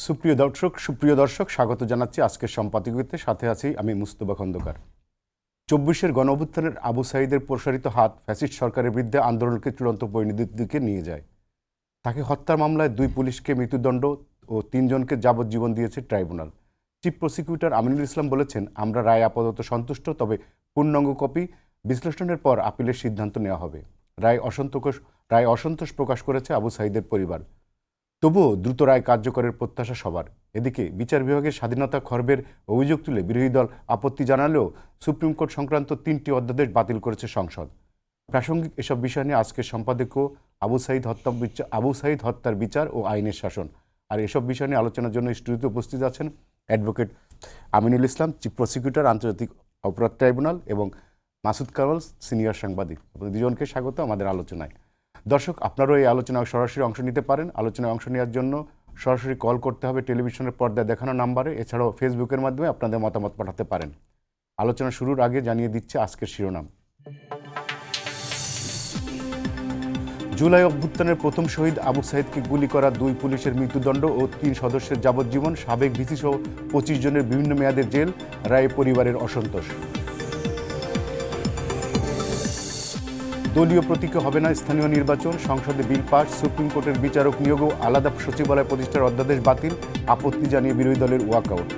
সুপ্রিয় দর্শক স্বাগত জানাচ্ছি আজকের সম্পাদকীয়তে। সাথে আছি আমি মুস্তফা খন্দকার। ২৪-এর গণঅভ্যুত্থানের আবু সাঈদের প্রসারিত হাত ফ্যাসিস্ট সরকারের বিরুদ্ধে আন্দোলনকে চূড়ান্ত পরিণতির দিকে নিয়ে যায়। তাকে হত্যার মামলায় ২ পুলিশকে মৃত্যুদণ্ড ও ৩ জনকে যাবজ্জীবন দিয়েছে tribunal. Chief prosecutor Aminul Islam বলেছেন, আমরা রায় আপাতত সন্তুষ্ট, তবে পূর্ণাঙ্গ কপি বিশ্লেষণের পর আপিলের সিদ্ধান্ত নেওয়া হবে। রায় অসন্তোষ প্রকাশ করেছে আবু সাঈদের পরিবার। তবুও দ্রুত রায় কার্যকরের প্রত্যাশা সবার। এদিকে বিচার বিভাগের স্বাধীনতা খর্বের অভিযোগ তুলে বিরোধী দল আপত্তি জানালেও সুপ্রিম কোর্ট সংক্রান্ত 3টি অধ্যাদেশ বাতিল করেছে সংসদ। প্রাসঙ্গিক এসব বিষয় নিয়ে আজকের সম্পাদকীয় আবু সাঈদ হত্যার বিচার ও আইনের শাসন। আর এসব বিষয় নিয়ে আলোচনার জন্য স্টুডিওতে উপস্থিত আছেন advocate Aminul Islam, chief prosecutor, আন্তর্জাতিক অপরাধ ট্রাইব্যুনাল, এবং মাসুদ কামাল, সিনিয়র সাংবাদিক। আপনাদের দুজনকে স্বাগত আমাদের আলোচনায়। দর্শক, আপনারাও এই আলোচনায় সরাসরি অংশ নিতে পারেন। আলোচনায় অংশ নেওয়ার জন্য সরাসরি কল করতে হবে টেলিভিশনের পর্দায় দেখানো নাম্বারে। এছাড়াও ফেসবুকের মাধ্যমে আপনাদের মতামত পাঠাতে পারেন। আলোচনা শুরুর আগে জানিয়ে দিচ্ছে আজকের শিরোনাম। জুলাই অভ্যুত্থানের প্রথম শহীদ আবু সাঈদকে গুলি করা 2 পুলিশের মৃত্যুদণ্ড ও 3 সদস্যের যাবজ্জীবন, সাবেক ভিসি সহ 25 জনের বিভিন্ন মেয়াদের জেল, রায়ে পরিবারের অসন্তোষ। দলীয় প্রতীকে হবে না স্থানীয় নির্বাচন, সংসদে বিল পাস, সুপ্রিম কোর্টের বিচারক নিয়োগ ও আলাদা সচিবালয় প্রতিষ্ঠার অধ্যাদেশ বাতিল, আপত্তি জানিয়ে বিরোধী দলের ওয়াকআউট।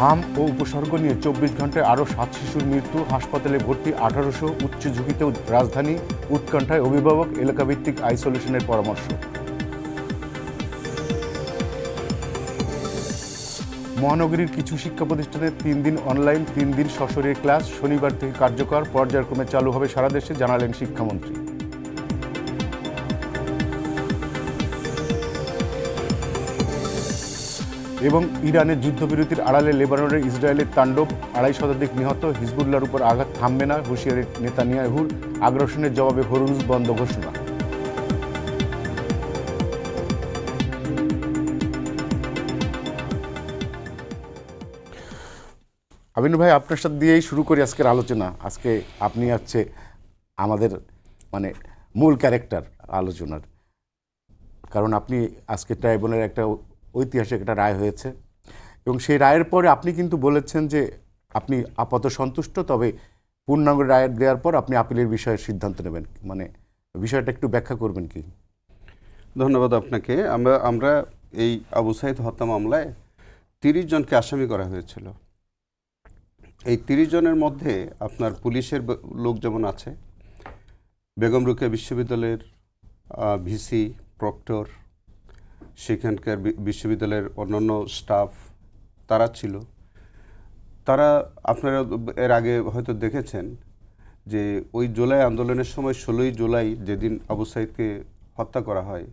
হাম ও উপসর্গ নিয়ে 24 ঘন্টায় আরও 7 শিশুর মৃত্যু, হাসপাতালে ভর্তি 1800, উচ্চ ঝুঁকিতেও রাজধানী, উৎকণ্ঠায় অভিভাবক, এলাকাভিত্তিক আইসোলেশনের পরামর্শ। মহানগরীর কিছু শিক্ষা প্রতিষ্ঠানে 3 দিন অনলাইন, 3 দিন সশরীরে ক্লাস, শনিবার থেকে কার্যকর, পর্যায়ক্রমে চালু হবে সারা দেশে, জানালেন শিক্ষামন্ত্রী। এবং ইরানের যুদ্ধবিরতির আড়ালে লেবাননের ইসরায়েলের তাণ্ডব, 2.5 শতাধিক নিহত, হিজবুল্লাহর উপর আঘাত থামবে না, হুঁশিয়ারি নেতানিয়াহুর, আগ্রাসনের জবাবে হরমুজ বন্ধ ঘোষণা। আমিনু ভাই, আপনার সাথে দিয়েই শুরু করি আজকের আলোচনা। আজকে আপনি হচ্ছে আমাদের মূল ক্যারেক্টার আলোচনার, কারণ আপনি আজকে ট্রাইব্যুনালের একটা ঐতিহাসিক একটা রায় হয়েছে, এবং সেই রায়ের পরে আপনি কিন্তু বলেছেন যে আপনি আপাতত সন্তুষ্ট, তবে পূর্ণাঙ্গ রায় দেওয়ার পর আপনি আপিলের বিষয়ে সিদ্ধান্ত নেবেন। বিষয়টা একটু ব্যাখ্যা করবেন কি? ধন্যবাদ আপনাকে। আমরা এই আবু সাঈদ হত্যা মামলায় 30 জনকে আসামি করা হয়েছিল। এই 30 জনের মধ্যে আপনার পুলিশের লোক যেমন আছে, বেগম রোকেয়া বিশ্ববিদ্যালয়ের ভিসি, প্রক্টর, সেখানকার বিশ্ববিদ্যালয়ের অন্যান্য স্টাফ তারা ছিল। তারা আপনারা এর আগে হয়তো দেখেছেন যে ওই জুলাই আন্দোলনের সময় 16ই জুলাই যেদিন আবু সাঈদকে হত্যা করা হয়,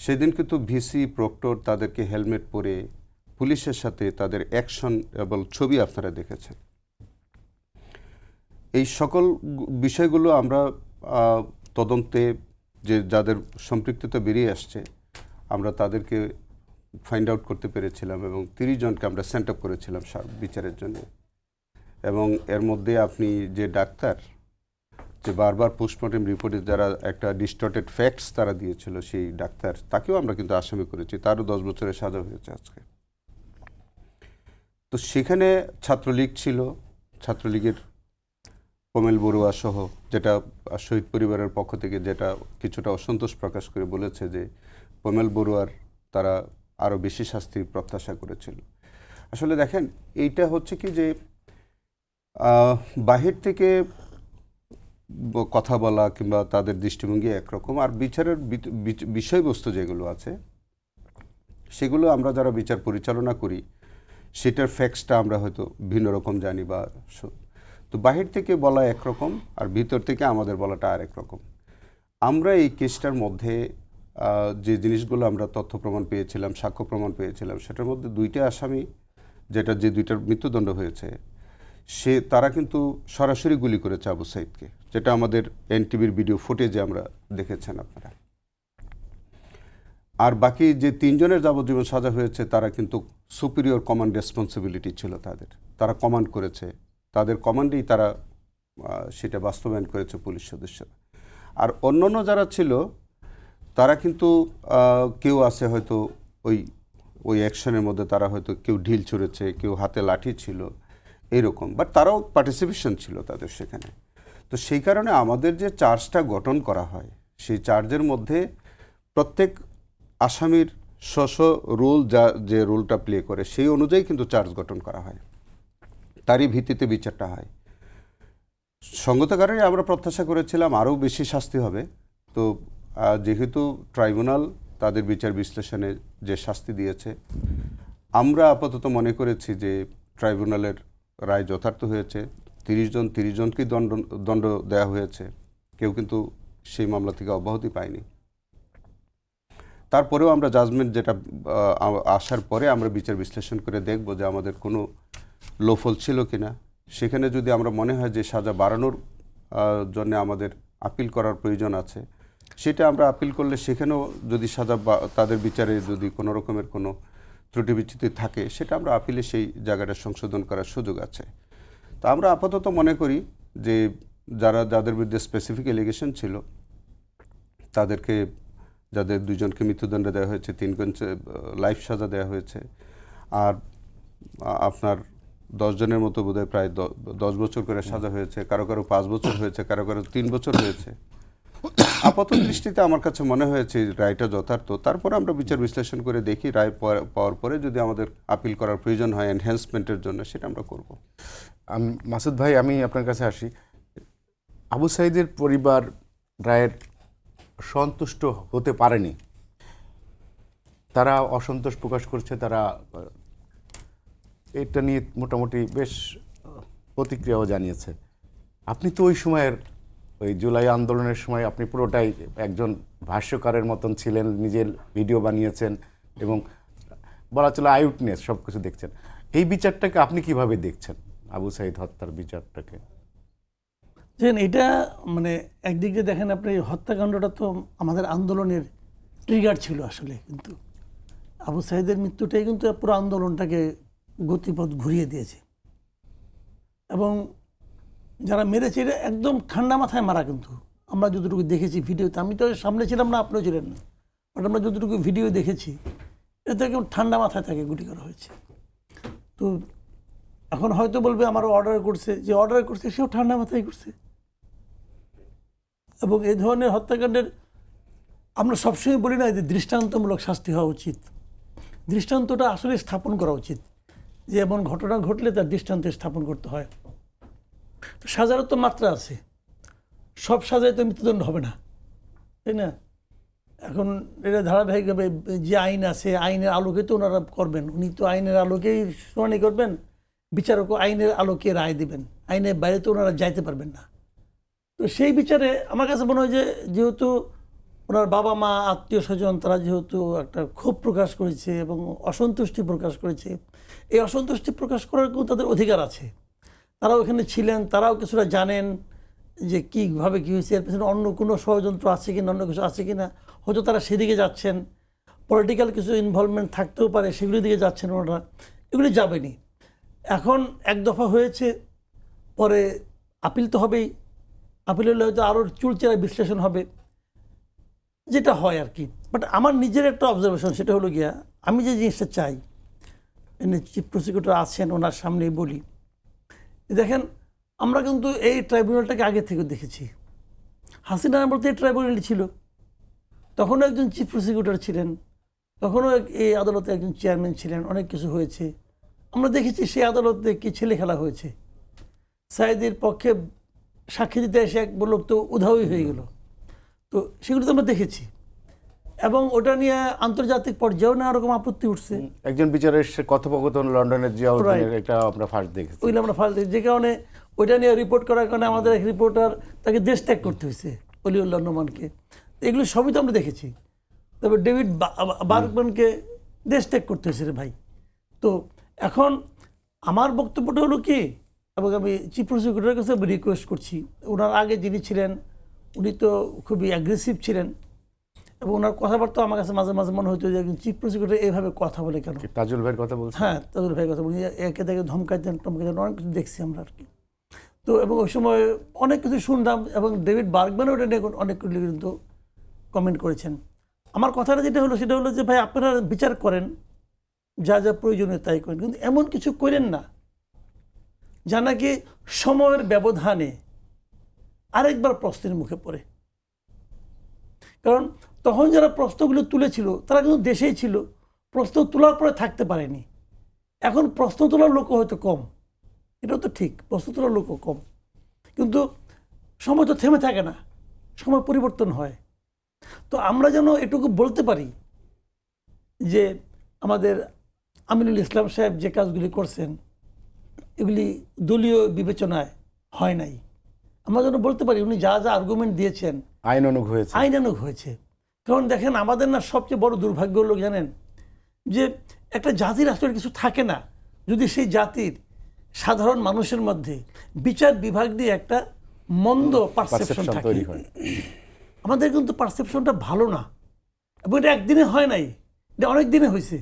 সেদিন কিন্তু ভিসি, প্রক্টর তাদেরকে হেলমেট পরে পুলিশের সাথে তাদের অ্যাকশন এবং ছবি আপনারা দেখেছেন। এই সকল বিষয়গুলো আমরা তদন্তে যাদের সম্পৃক্ততা বেরিয়ে আসছে, আমরা তাদেরকে ফাইন্ড আউট করতে পেরেছিলাম, এবং 30 জনকে আমরা সেন্ট আপ করেছিলাম বিচারের জন্য। এবং এর মধ্যে আপনি যে ডাক্তার যে বারবার পোস্টমর্টেম রিপোর্টে যারা একটা ডিস্টর্টেড ফ্যাক্টস তারা দিয়েছিল, সেই ডাক্তার, তাকেও আমরা কিন্তু আসামি করেছি, তারও 10 বছরের সাজা হয়েছে আজকে। তো সেখানে ছাত্রলীগ ছিল, ছাত্রলীগের কমেল বড়ুয়া সহ, যেটা শহীদ পরিবারের পক্ষ থেকে যেটা কিছুটা অসন্তোষ প্রকাশ করে বলেছে যে কমেল বড়ুয়ার তারা আরও বেশি শাস্তির প্রত্যাশা করেছিল। আসলে দেখেন, এইটা হচ্ছে কি যে বাহির থেকে কথা বলা কিংবা তাদের দৃষ্টিভঙ্গি একরকম, আর বিচারের বিষয়বস্তু যেগুলো আছে সেগুলো আমরা যারা বিচার পরিচালনা করি সেটার ফ্যাক্টসটা আমরা হয়তো ভিন্ন রকম জানি, বা তো বাহির থেকে বলা একরকম আর ভিতর থেকে আমাদের বলাটা আর একরকম। আমরা এই কেসটার মধ্যে যে জিনিসগুলো আমরা তথ্য প্রমাণ পেয়েছিলাম, সাক্ষ্য প্রমাণ পেয়েছিলাম, সেটার মধ্যে 2টা আসামি, যে 2টার মৃত্যুদণ্ড হয়েছে, তারা কিন্তু সরাসরি গুলি করেছে আবু সাঈদকে, যেটা আমাদের এনটিভির ভিডিও ফুটেজে আমরা দেখেছেন আপনারা। আর বাকি যে 3 জনের যাবজ্জীবন সাজা হয়েছে, তারা কিন্তু সুপিরিয়র কমান্ড রেসপন্সিবিলিটি ছিল তারা কমান্ড করেছে, তাদের কমান্ডেই তারা সেটা বাস্তবায়ন করেছে পুলিশ সদস্যরা। আর অন্যান্য যারা ছিল তারা কিন্তু কেউ আছে হয়তো ওই ওই অ্যাকশনের মধ্যে তারা হয়তো কেউ ঢিল ছুঁড়েছে, কেউ হাতে লাঠি ছিল, এইরকম, বাট তারাও পার্টিসিপেশন ছিল তাদের সেখানে। তো সেই কারণে আমাদের যে চার্জটা গঠন করা হয় সেই চার্জের মধ্যে প্রত্যেক আসামির স্ব রোল যে রোলটা প্লে করে সেই অনুযায়ী কিন্তু চার্জ গঠন করা হয়, তারই ভিত্তিতে বিচারটা হয়। সঙ্গত কারণে আমরা প্রত্যাশা করেছিলাম আরও বেশি শাস্তি হবে। তো যেহেতু ট্রাইব্যুনাল তাদের বিচার বিশ্লেষণে যে শাস্তি দিয়েছে, আমরা আপাতত মনে করেছি যে ট্রাইব্যুনালের রায় যথার্থ হয়েছে। 30 জনকেই দণ্ড দেওয়া হয়েছে, কেউ কিন্তু সেই মামলা থেকে অব্যাহতি পায়নি। তারপরেও আমরা জাজমেন্ট যেটা আসার পরে আমরা বিচার বিশ্লেষণ করে দেখব যে আমাদের কোনো লোফল ছিল কিনা। সেখানে যদি আমরা মনে হয় যে সাজা বাড়ানোর জন্য আমাদের আপিল করার প্রয়োজন আছে, সেটা আমরা আপিল করলে সেখানেও যদি সাজা তাদের বিচারে যদি কোনো রকমের কোনো ত্রুটি বিচ্যুতি থাকে, সেটা আমরা আপিলে সেই জায়গাটা সংশোধন করার সুযোগ আছে। তা আমরা আপাতত মনে করি যে যাদের বিরুদ্ধে স্পেসিফিক এলিগেশন ছিল তাদেরকে, যাদের 2 জনকে মৃত্যুদণ্ড দেওয়া হয়েছে, 3 জনকে লাইফ সাজা দেওয়া হয়েছে, আর আপনার 10 জনের মতো বোধহয় প্রায় 10 বছর করে সাজা হয়েছে, কারো 5 বছর হয়েছে, কারো 3 বছর হয়েছে। আপাত দৃষ্টিতে আমার কাছে মনে হয়েছে রায়টা যথার্থ। তারপর আমরা বিচার বিশ্লেষণ করে দেখি, রায় পাওয়ার পরে যদি আমাদের আপিল করার প্রয়োজন হয় এনহ্যান্সমেন্টের জন্য, সেটা আমরা করব। মাসুদ ভাই, আমি আপনার কাছে আসি। আবু সাঈদের পরিবার রায়ের সন্তুষ্ট হতে পারেনি, তারা অসন্তোষ প্রকাশ করছে, তারা এটা নিয়ে মোটামুটি বেশ প্রতিক্রিয়াও জানিয়েছে। আপনি তো ওই সময়ের ওই জুলাই আন্দোলনের সময় আপনি পুরোটাই একজন ভাষ্যকারের মতন ছিলেন, নিজের ভিডিও বানিয়েছেন এবং বলা চলে আই উইটনেস, সব কিছু দেখছেন। এই বিচারটাকে আপনি কিভাবে দেখছেন, আবু সাঈদ হত্যার বিচারটাকে? এটা মানে একদিক দিয়ে দেখেন আপনি, হত্যাকাণ্ডটা তো আমাদের আন্দোলনের ট্রিগার ছিল আসলে, কিন্তু আবু সাঈদের মৃত্যুটাই কিন্তু পুরো আন্দোলনটাকে গতিপথ ঘুরিয়ে দিয়েছে। এবং যারা মেরেছে এটা একদম ঠান্ডা মাথায় মারা, কিন্তু আমরা যতটুকু দেখেছি ভিডিওতে, আমি তো সামনে ছিলাম না, আপনিও ছিলেন না, বাট আমরা যতটুকু ভিডিও দেখেছি এটা একদম ঠান্ডা মাথায় তাকে গুলি করা হয়েছে। তো এখন হয়তো বলবে আমার অর্ডার করছে, যে অর্ডার করছে সেও ঠান্ডা মাথায় করছে। এবং এই ধরনের হত্যাকাণ্ডের আমরা সবসময় বলি না যে দৃষ্টান্তমূলক শাস্তি হওয়া উচিত, দৃষ্টান্তটা আসলে স্থাপন করা উচিত, যে এমন ঘটনা ঘটলে তার দৃষ্টান্ত স্থাপন করতে হয়। তো সাজারও তো মাত্রা আছে, সব সাজায় তো মৃত্যুদণ্ড হবে না, তাই না? এখন এটা ধারাবাহিকভাবে যে আইন আছে, আইনের আলোকে তো ওনারা করবেন, উনি তো আইনের আলোকেই শুনানি করবেন, বিচারকও আইনের আলোকে রায় দেবেন, আইনের বাইরে তো ওনারা যাইতে পারবেন না। তো সেই বিচারে আমার কাছে মনে হয় যে যেহেতু ওনার বাবা মা আত্মীয় স্বজন তারা যেহেতু একটা ক্ষোভ প্রকাশ করেছে এবং অসন্তুষ্টি প্রকাশ করেছে, এই অসন্তুষ্টি প্রকাশ করার কিন্তু তাদের অধিকার আছে। তারাও এখানে ছিলেন, তারাও কিছুটা জানেন যে কীভাবে কী হয়েছে, এর পেছনে অন্য কোনো ষড়যন্ত্র আছে কি না, অন্য কিছু আছে কি না, হয়তো তারা সেদিকে যাচ্ছেন, পলিটিক্যাল কিছু ইনভলভমেন্ট থাকতেও পারে, সেগুলির দিকে যাচ্ছেন ওনারা, এগুলি যাবেনি। এখন এক দফা হয়েছে, পরে আপিল তো হবেই, আপিল হলে হয়তো আরও চুলচেরা বিশ্লেষণ হবে, যেটা হয় আর কি। বাট আমার নিজের একটা অবজারভেশন, সেটা হলো গিয়া, আমি যে জিনিসটা চাই, চিফ প্রসিকিউটর আছেন ওনার সামনেই বলি, দেখেন আমরা কিন্তু এই ট্রাইব্যুনালটাকে আগে থেকে দেখেছি। হাসিনা বলতে এই ট্রাইব্যুনালই ছিল, তখনও একজন চিফ প্রসিকিউটর ছিলেন, তখনও এই আদালতে একজন চেয়ারম্যান ছিলেন, অনেক কিছু হয়েছে আমরা দেখেছি। সেই আদালতে কি ছেলে খেলা হয়েছে, সাঈদের পক্ষে সাক্ষী দিতে এসে এক লোক তো উধাওই হয়ে গেল, তো সেগুলো তো আমরা দেখেছি। এবং ওটা নিয়ে আন্তর্জাতিক পর্যায়েও না ওরকম আপত্তি উঠছে। একজন বিচারের কথোপকথন লন্ডনের জিয়াউদ্দিনের, এটা আমরা ফার্স্ট দেখেছি, ওইগুলো আমরা ফার্স্ট দেখি, যে কারণে ওইটা নিয়ে রিপোর্ট করার কারণে আমাদের এক রিপোর্টার তাকে দেশ ত্যাগ করতে হয়েছে, অলিউল্লাহ নোমানকে। এগুলো সবই তো আমরা দেখেছি। তবে ডেভিড বার্গম্যানকে দেশ ত্যাগ করতে হয়েছে রে ভাই। তো এখন আমার বক্তব্যটা হলো কি, এবং আমি চিফ প্রসিকিউটরের কাছে রিকোয়েস্ট করছি, ওনার আগে যিনি ছিলেন উনি তো খুবই অ্যাগ্রেসিভ ছিলেন, এবং ওনার কথাবার্তা আমার কাছে মাঝে মাঝে মনে হতো যে একজন চিফ প্রসিকিউটর এইভাবে কথা বলে কেন। তাজুল ভাইয়ের কথা বলছি। হ্যাঁ, তাজুল ভাইয়ের কথা বলি, একে দেখে ধমকাইতেন টমকাইতেন, অনেক কিছু দেখছি আমরা আর কি। তো এবং ওই সময় অনেক কিছু শুনলাম এবং ডেভিড বার্গম্যানও এটা নিয়ে অনেকগুলি কিন্তু কমেন্ট করেছেন। আমার কথাটা যেটা হলো সেটা হলো যে ভাই আপনারা বিচার করেন, যা যা প্রয়োজনীয় তাই করেন, কিন্তু এমন কিছু করেন না যা নাকি সময়ের ব্যবধানে আরেকবার প্রশ্নের মুখে পড়ে। কারণ তখন যারা প্রশ্নগুলো তুলেছিল তারা কিন্তু দেশেই ছিল, প্রশ্ন তোলার পরে থাকতে পারেনি। এখন প্রশ্ন তোলার লোক হয়তো কম, এটা তো ঠিক, প্রশ্ন তোলার লোকও কম, কিন্তু সময় তো থেমে থাকে না, সময় পরিবর্তন হয়। তো আমরা যেন এটুকু বলতে পারি যে আমাদের আমিনুল ইসলাম সাহেব যে কাজগুলি করছেন এগুলি দলীয় বিবেচনায় হয় নাই। আমরা যেন বলতে পারি উনি যা যা আর্গুমেন্ট দিয়েছেন আইনানুগ হয়েছে। আইনানুগ হয়েছে। কারণ দেখেন আমাদের না সবচেয়ে বড় দুর্ভাগ্য হলো জানেন, যে একটা জাতির আসলে কিছু থাকে না যদি সেই জাতির সাধারণ মানুষের মধ্যে বিচার বিভাগ নিয়ে একটা মন্দ পারসেপশন থাকে। তৈরি হয়। আমাদের কিন্তু পারসেপশনটা ভালো না, এবং এটা একদিনে হয় নাই, এটা অনেক দিনে হয়েছে।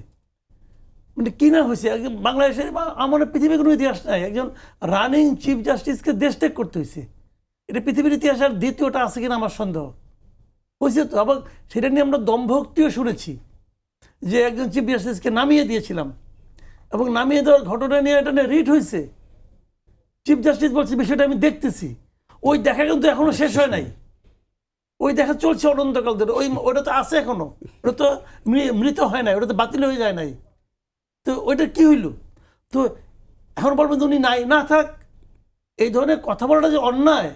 মানে কি না হয়েছে, বাংলাদেশের বা আমাদের পৃথিবীর কোনো ইতিহাস নাই একজন রানিং চিফ জাস্টিসকে দেশ ত্যাগ করতে হয়েছে। এটা পৃথিবীর ইতিহাসের দ্বিতীয়টা আছে কিনা আমার সন্দেহ হয়েছে। তো আবার সেটা নিয়ে আমরা দম্ভক্তিও শুনেছি যে একজন চিফ জাস্টিসকে নামিয়ে দিয়েছিলাম, এবং নামিয়ে দেওয়ার ঘটনা নিয়ে এটা নিয়ে রিট হয়েছে। চিফ জাস্টিস বলছে বিষয়টা আমি দেখতেছি, ওই দেখা কিন্তু এখনো শেষ হয় নাই, ওই দেখা চলছে অনন্তকাল ধরে। ওটা তো আছে এখনো, ওটা তো মৃত হয় নাই, ওটা তো বাতিল হয়ে যায় নাই। তো ওইটা কি হইল? তো এখন বলবেন উনি নাই, না থাক, এই ধরনের কথা বলাটা যে অন্যায়,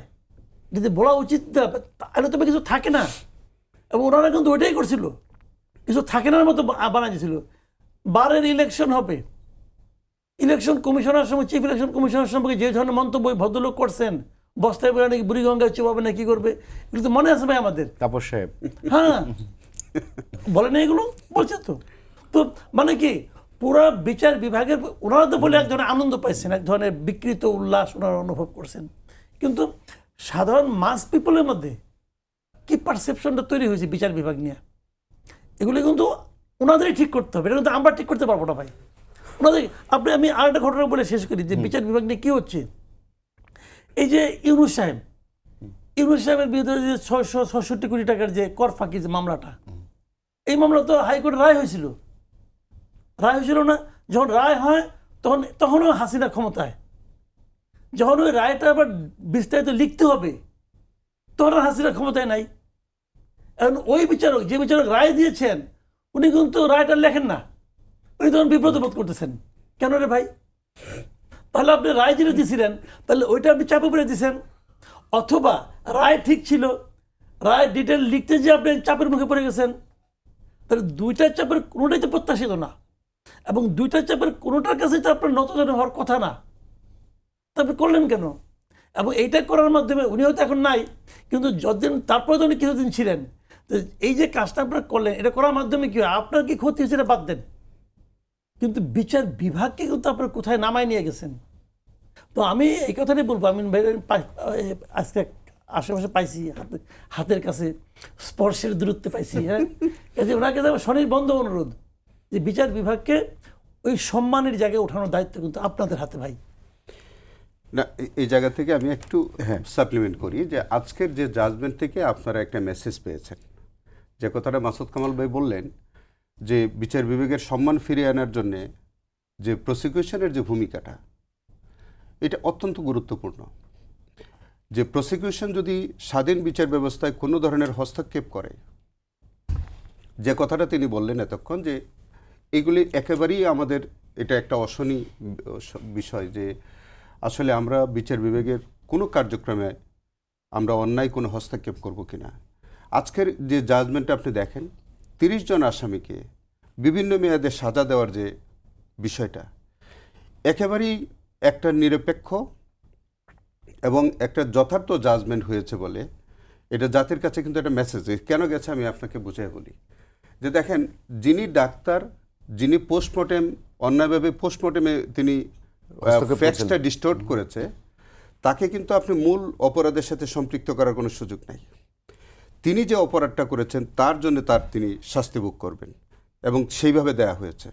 যদি বলা উচিত না, তাহলে তবে কিছু থাকে না। এবং ওনারা কিন্তু ওইটাই করছিল, কিছু থাকে না মতো বানাই দিয়েছিল। বারের ইলেকশন হবে, ইলেকশন কমিশনার সময় চিফ ইলেকশন কমিশনার সম্পর্কে যে ধরনের মন্তব্য ভদ্রলোক করছেন, বস্তায় বলে নাকি বুড়িগঙ্গায় চুবাবে না কি করবে, এগুলো তো মনে আছে ভাই আমাদের। তাপস সাহেব হ্যাঁ, বলে না এগুলো, বলছে তো। তো মানে কি পুরা বিচার বিভাগের ওনারা তো বলে এক ধরনের আনন্দ পাইছেন, এক ধরনের বিকৃত উল্লাস ওনারা অনুভব করছেন, কিন্তু সাধারণ মাস পিপলের মধ্যে কি পারসেপশনটা তৈরি হয়েছে বিচার বিভাগ নিয়ে, এগুলো কিন্তু ওনাদেরই ঠিক করতে হবে, এটা কিন্তু আমরা ঠিক করতে পারবো না ভাই। ওনাদের আমি আরেকটা ঘটনা বলে শেষ করি যে বিচার বিভাগ নিয়ে কী হচ্ছে। এই যে ইউনূস সাহেবের বিরুদ্ধে যে 666 কোটি টাকার যে কর ফাঁকি যে মামলাটা, এই মামলা তো হাইকোর্টের রায় হয়েছিল না? যখন রায় হয় তখনও হাসিনা ক্ষমতায়, যখন ওই রায়টা আবার বিস্তারিত লিখতে হবে তখন আর হাসিনা ক্ষমতায় নাই। এখন ওই বিচারক, যে বিচারক রায় দিয়েছেন, উনি কিন্তু রায়টা লেখেন না, উনি তখন বিব্রত বোধ করতেছেন। কেন রে ভাই? তাহলে আপনি রায় যেটা দিয়েছিলেন তাহলে ওইটা আপনি চাপে পড়ে দিয়েছেন, অথবা রায় ঠিক ছিল, রায় ডিটেল লিখতে যে আপনি চাপের মুখে পড়ে গেছেন। তাহলে দুইটার চাপের কোনোটাই তো প্রত্যাশিত না, এবং দুইটার চাপের কোনোটার কাছে তো আপনার নতজানু হওয়ার কথা না, তারপরে করলেন কেন? এবং এইটা করার মাধ্যমে উনি হয়তো এখন নাই, কিন্তু যতদিন তারপরে তো উনি কিছুদিন ছিলেন, তো এই যে কাজটা আপনারা করলেন, এটা করার মাধ্যমে কি হয়, আপনার কি ক্ষতি হয়েছে এটা বাদ দেন, কিন্তু বিচার বিভাগকে কিন্তু আপনারা কোথায় নামায় নিয়ে গেছেন। তো আমি এই কথাটাই বলবো, আমি আজকে আশেপাশে পাইছি, হাতের কাছে স্পর্শের দূরত্বে পাইছি। হ্যাঁ, কাজে ওনাকে স্বনির্বন্ধ অনুরোধ যে বিচার বিভাগকে ওই সম্মানের জায়গায় ওঠানোর দায়িত্ব কিন্তু আপনাদের হাতে ভাই। না, এই জায়গা থেকে আমি একটু সাপ্লিমেন্ট করি যে আজকের যে জাজমেন্ট থেকে আপনারা একটা মেসেজ পেয়েছেন, যে কথাটা মাসুদ কামাল ভাই বললেন যে বিচার বিভাগের সম্মান ফিরিয়ে আনার জন্যে যে প্রসিকিউশনের যে ভূমিকাটা, এটা অত্যন্ত গুরুত্বপূর্ণ। যে প্রসিকিউশন যদি স্বাধীন বিচার ব্যবস্থায় কোনো ধরনের হস্তক্ষেপ করে, যে কথাটা তিনি বললেন এতক্ষণ, যে এগুলি একেবারেই আমাদের এটা একটা অশনি বিষয়, যে আসলে আমরা বিচার বিভাগের কোনো কার্যক্রমে আমরা অন্যায় কোনো হস্তক্ষেপ করব কিনা। আজকের যে জাজমেন্টটা আপনি দেখেন, 30 জন আসামিকে বিভিন্ন মেয়াদে সাজা দেওয়ার যে বিষয়টা, একেবারেই একটা নিরপেক্ষ এবং একটা যথার্থ জাজমেন্ট হয়েছে বলে এটা জাতির কাছে কিন্তু একটা মেসেজ কেন গেছে আমি আপনাকে বুঝিয়ে বলি। যে দেখেন, যিনি ডাক্তার, যিনি পোস্টমর্টেম অন্যায়ভাবে পোস্টমর্টেমে তিনি ফ্যাক্টসটা ডিস্টোর্ট করেছে, তাকে কিন্তু আপনি মূল অপরাধের সাথে সম্পৃক্ত করার কোনো সুযোগ নাই। তিনি যে অপরাধটা করেছেন তার জন্য তিনি শাস্তি ভোগ করবেন, এবং সেইভাবে দেয়া হয়েছে।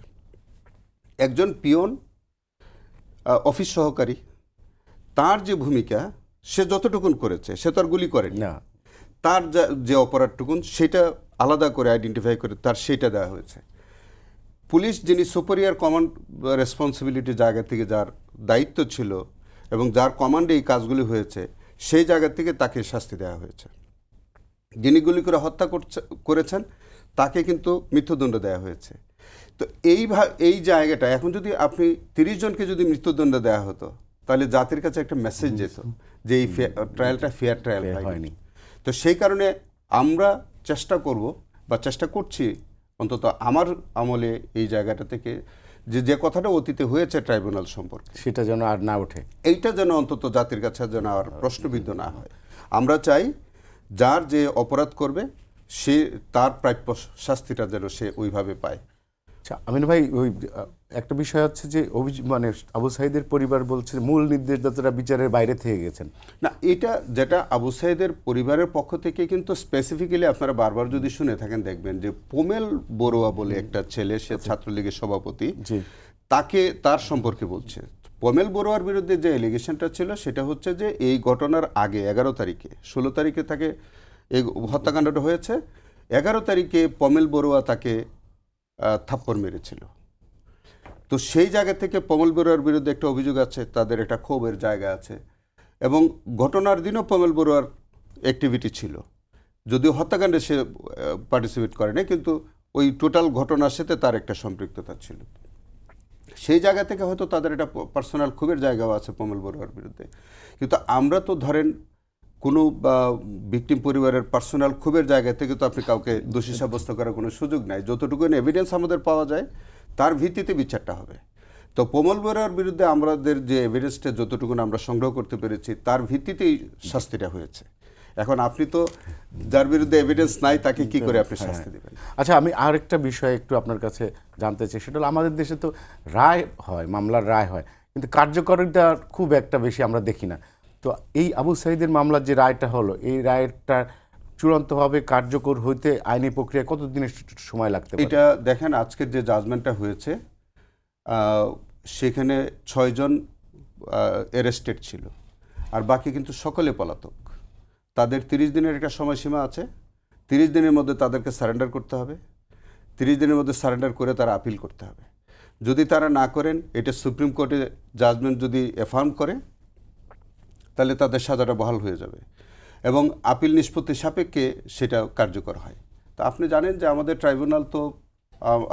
একজন পিয়ন, অফিস সহকারী, তার যে ভূমিকা সে যতটুকুন করেছে, সে তো আর গুলি করেনি, না, তার যে অপরাধটুকুন সেটা আলাদা করে আইডেন্টিফাই করে তার সেটা দেওয়া হয়েছে। পুলিশ যিনি সুপিরিয়র কমান্ড রেসপন্সিবিলিটি জায়গা থেকে যার দায়িত্ব ছিল এবং যার কমান্ডে এই কাজগুলি হয়েছে, সেই জায়গা থেকে তাকে শাস্তি দেওয়া হয়েছে। যিনি গুলি করে হত্যা করেছেন তাকে কিন্তু মৃত্যুদণ্ড দেওয়া হয়েছে। তো এই জায়গাটা এখন যদি আপনি 30 জনকে যদি মৃত্যুদণ্ড দেওয়া হতো, তাহলে জাতির কাছে একটা মেসেজ যেত যে এই ট্রায়ালটা ফেয়ার ট্রায়াল হয়নি। তো সেই কারণে আমরা চেষ্টা করব বা চেষ্টা করছি, অন্তত আমার আমলে এই জায়গাটা থেকে যে কথাটা অতীতে হয়েছে ট্রাইব্যুনাল সম্পর্কে, সেটা যেন আর না ওঠে, এইটা যেন অন্তত জাতির কাছে যেন আর প্রশ্নবিদ্ধ না হয়। আমরা চাই যার যে অপরাধ করবে সে তার প্রাপ্য শাস্তিটা যেন সে ওইভাবে পায়। আচ্ছা আমিন ভাই, ওই একটা বিষয় হচ্ছে যে মানে আবু সাঈদের পরিবার বলছে মূল নির্দেশদাতারা বিচারের বাইরে থেকে গেছেন। না, এটা যেটা আবু সাঈদের পরিবারের পক্ষ থেকে কিন্তু স্পেসিফিক্যালি আপনারা বারবার যদি শুনে থাকেন দেখবেন যে পোমেল বড়ুয়া বলে একটা ছেলে, সে ছাত্রলীগের সভাপতি, তার সম্পর্কে বলছে। পোমেল বড়ুয়ার বিরুদ্ধে যে এলিগেশনটা ছিল সেটা হচ্ছে যে এই ঘটনার আগে 11 তারিখে 16 তারিখে তাকে এই হত্যাকাণ্ডটা হয়েছে, 11 তারিখে পোমেল বড়ুয়া তাকে থাপ্পড় মেরেছিল। তো সেই জায়গা থেকে পোমেল বড়ুয়ার বিরুদ্ধে একটা অভিযোগ আছে, তাদের একটা ক্ষোভের জায়গা আছে। এবং ঘটনার দিনও পোমেল বড়ুয়ার অ্যাক্টিভিটি ছিল, যদিও হত্যাকাণ্ডে সে পার্টিসিপেট করে না, কিন্তু ওই টোটাল ঘটনার সাথে তার একটা সম্পৃক্ততা ছিল। সেই জায়গা থেকে হয়তো তাদের একটা পার্সোনাল ক্ষোভের জায়গাও আছে পোমেল বড়ুয়ার বিরুদ্ধে। কিন্তু আমরা তো ধরেন কোনো ভিকটিম পরিবারের পার্সোনাল ক্ষোভের জায়গা থেকে তো আপনি কাউকে দোষী সাব্যস্ত করার কোনো সুযোগ নাই। যতটুকু এভিডেন্স আমাদের পাওয়া যায় তার ভিত্তিতে বিচারটা হবে। তো পোমেল বড়ুয়ার বিরুদ্ধে আমাদের যে এভিডেন্সটা যতটুকু আমরা সংগ্রহ করতে পেরেছি তার ভিত্তিতেই শাস্তিটা হয়েছে। এখন আপনি তো যার বিরুদ্ধে এভিডেন্স নাই তাকে কি করে আপনি শাস্তি দেবেন? আচ্ছা, আমি আরেকটা বিষয় একটু আপনার কাছে জানতে চাই, সেটা হলো আমাদের দেশে তো রায় হয়, মামলার রায় হয়, কিন্তু কার্যকারিতা খুব একটা বেশি আমরা দেখি না। তো এই আবু সাঈদের মামলার যে রায়টা হলো, এই রায়টা চূড়ান্তভাবে কার্যকর হইতে আইনি প্রক্রিয়া কতদিনের সময় লাগতে পারে? এটা দেখেন, আজকের যে জাজমেন্টটা হয়েছে সেখানে 6 জন অ্যারেস্টেড ছিল, আর বাকি কিন্তু সকলে পলাতক। তাদের 30 দিনের একটা সময়সীমা আছে, 30 দিনের মধ্যে তাদেরকে সারেন্ডার করতে হবে। 30 দিনের মধ্যে সারেন্ডার করে তারা আপিল করতে হবে। যদি তারা না করেন, এটা সুপ্রিম কোর্টে জাজমেন্ট যদি এফার্ম করে, তাহলে তাদের সাজাটা বহাল হয়ে যাবে এবং আপিল নিষ্পত্তি সাপেক্ষে সেটা কার্যকর হয়। তো আপনি জানেন যে আমাদের ট্রাইব্যুনাল তো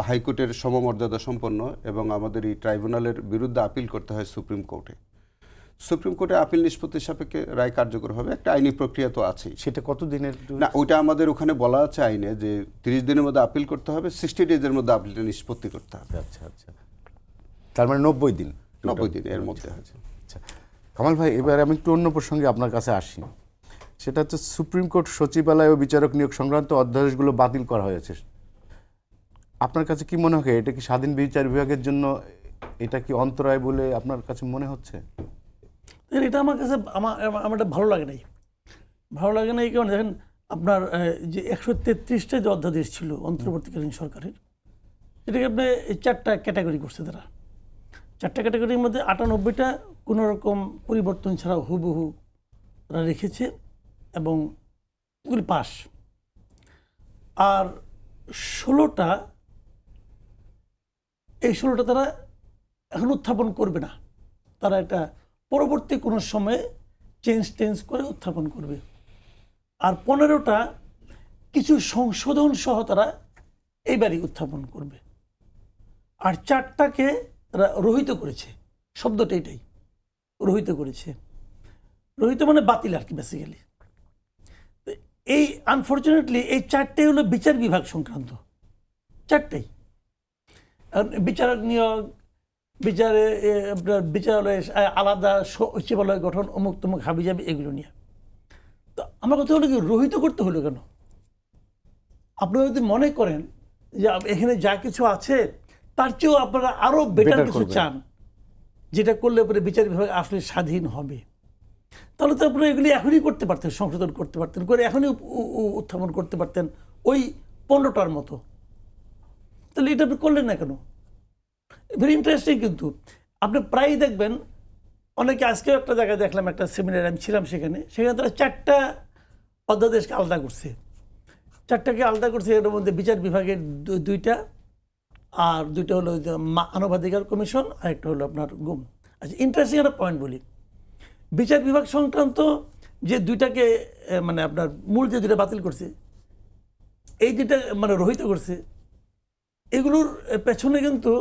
হাইকোর্টের সমমর্যাদা সম্পন্ন, এবং আমাদের এই ট্রাইব্যুনালের বিরুদ্ধে আপিল করতে হয় সুপ্রিম কোর্টে। সুপ্রিম কোর্টে আপিল নিষ্পত্তি সাপেক্ষে রায় কার্যকর হবে, একটা আইনি প্রক্রিয়া তো আছেই। সেটা কত দিনের? না, ওইটা আমাদের ওখানে বলা আছে আইনে যে 30 দিনের মধ্যে আপিল করতে হবে, 60 ডেজের মধ্যে আপিলটা নিষ্পত্তি করতে হবে। আচ্ছা আচ্ছা, তার মানে 90 দিন। 90 দিন এর মধ্যে আছে। আচ্ছা কামাল ভাই, এবার আমি একটু অন্য প্রসঙ্গে আপনার কাছে আসি। সেটা হচ্ছে সুপ্রিম কোর্ট সচিবালয় ও বিচারক নিয়োগ সংক্রান্ত অধ্যাদেশগুলো বাতিল করা হয়েছে। আপনার কাছে কি মনে হয়, এটা কি স্বাধীন বিচার বিভাগের জন্য এটা কি অন্তরায় বলে আপনার কাছে মনে হচ্ছে? এটা আমার কাছে আমার ভালো লাগে নাই। ভালো লাগে না এই কারণে, দেখেন আপনার যে 133টা যে অধ্যাদেশ ছিল অন্তর্বর্তীকালীন সরকারের, সেটাকে আপনি 4টা ক্যাটাগরি করছে তারা। 4টা ক্যাটাগরির মধ্যে 98টা কোনো রকম পরিবর্তন ছাড়া হুবহু তারা রেখেছে এবং ওগুলি পাস। আর 16টা, এই 16টা তারা এখন উত্থাপন করবে না, তারা এটা পরবর্তী কোনো সময়ে চেঞ্জ করে উত্থাপন করবে। আর 15টা কিছু সংশোধন সহ তারা এইবারই উত্থাপন করবে। আর 4টাকে তারা রহিত করেছে, শব্দটা এটাই, রহিত করেছে। রহিত মানে বাতিল আর কি বেসিক্যালি। এই আনফর্চুনেটলি এই 4টাই হলো বিচার বিভাগ সংক্রান্ত, 4টাই। বিচারক নিয়োগ, বিচারে আপনার বিচারালয়ে আলাদা সচিবালয় গঠন, অমুক তমুক হাবিজাবি, এগুলো নিয়ে। তো আমার কথা হলো কি, রহিত করতে হলো কেন? আপনারা যদি মনে করেন যে এখানে যা কিছু আছে তার চেয়েও আপনারা আরো বেটার কিছু চান, যেটা করলে পরে বিচার বিভাগ আসলে স্বাধীন হবে, তাহলে তো আপনারা এগুলি এখনই করতে পারতেন, সংশোধন করতে পারতেন, করে এখনই উত্থাপন করতে পারতেন ওই 15টার মতো। তাহলে এটা আপনি করলেন না কেন? Very interesting. কিন্তু আপনি প্রায়ই দেখবেন অনেকে আজকেও একটা জায়গায় দেখলাম, একটা সেমিনারে আমি ছিলাম, সেখানে তারা 4টা অধ্যাদেশকে আলাদা করছে। 4টাকে আলাদা করছে, এর মধ্যে বিচার বিভাগের 2টা, আর 2টা হলো যে মানবাধিকার কমিশন, আর একটা হলো আপনার গুম। আচ্ছা, ইন্টারেস্টিং একটা পয়েন্ট বলি। বিচার বিভাগ সংক্রান্ত যে 2টাকে মানে আপনার মূল যে 2টা বাতিল করছে, এই 2টা মানে রহিত করছে, এগুলোর পেছনে কিন্তু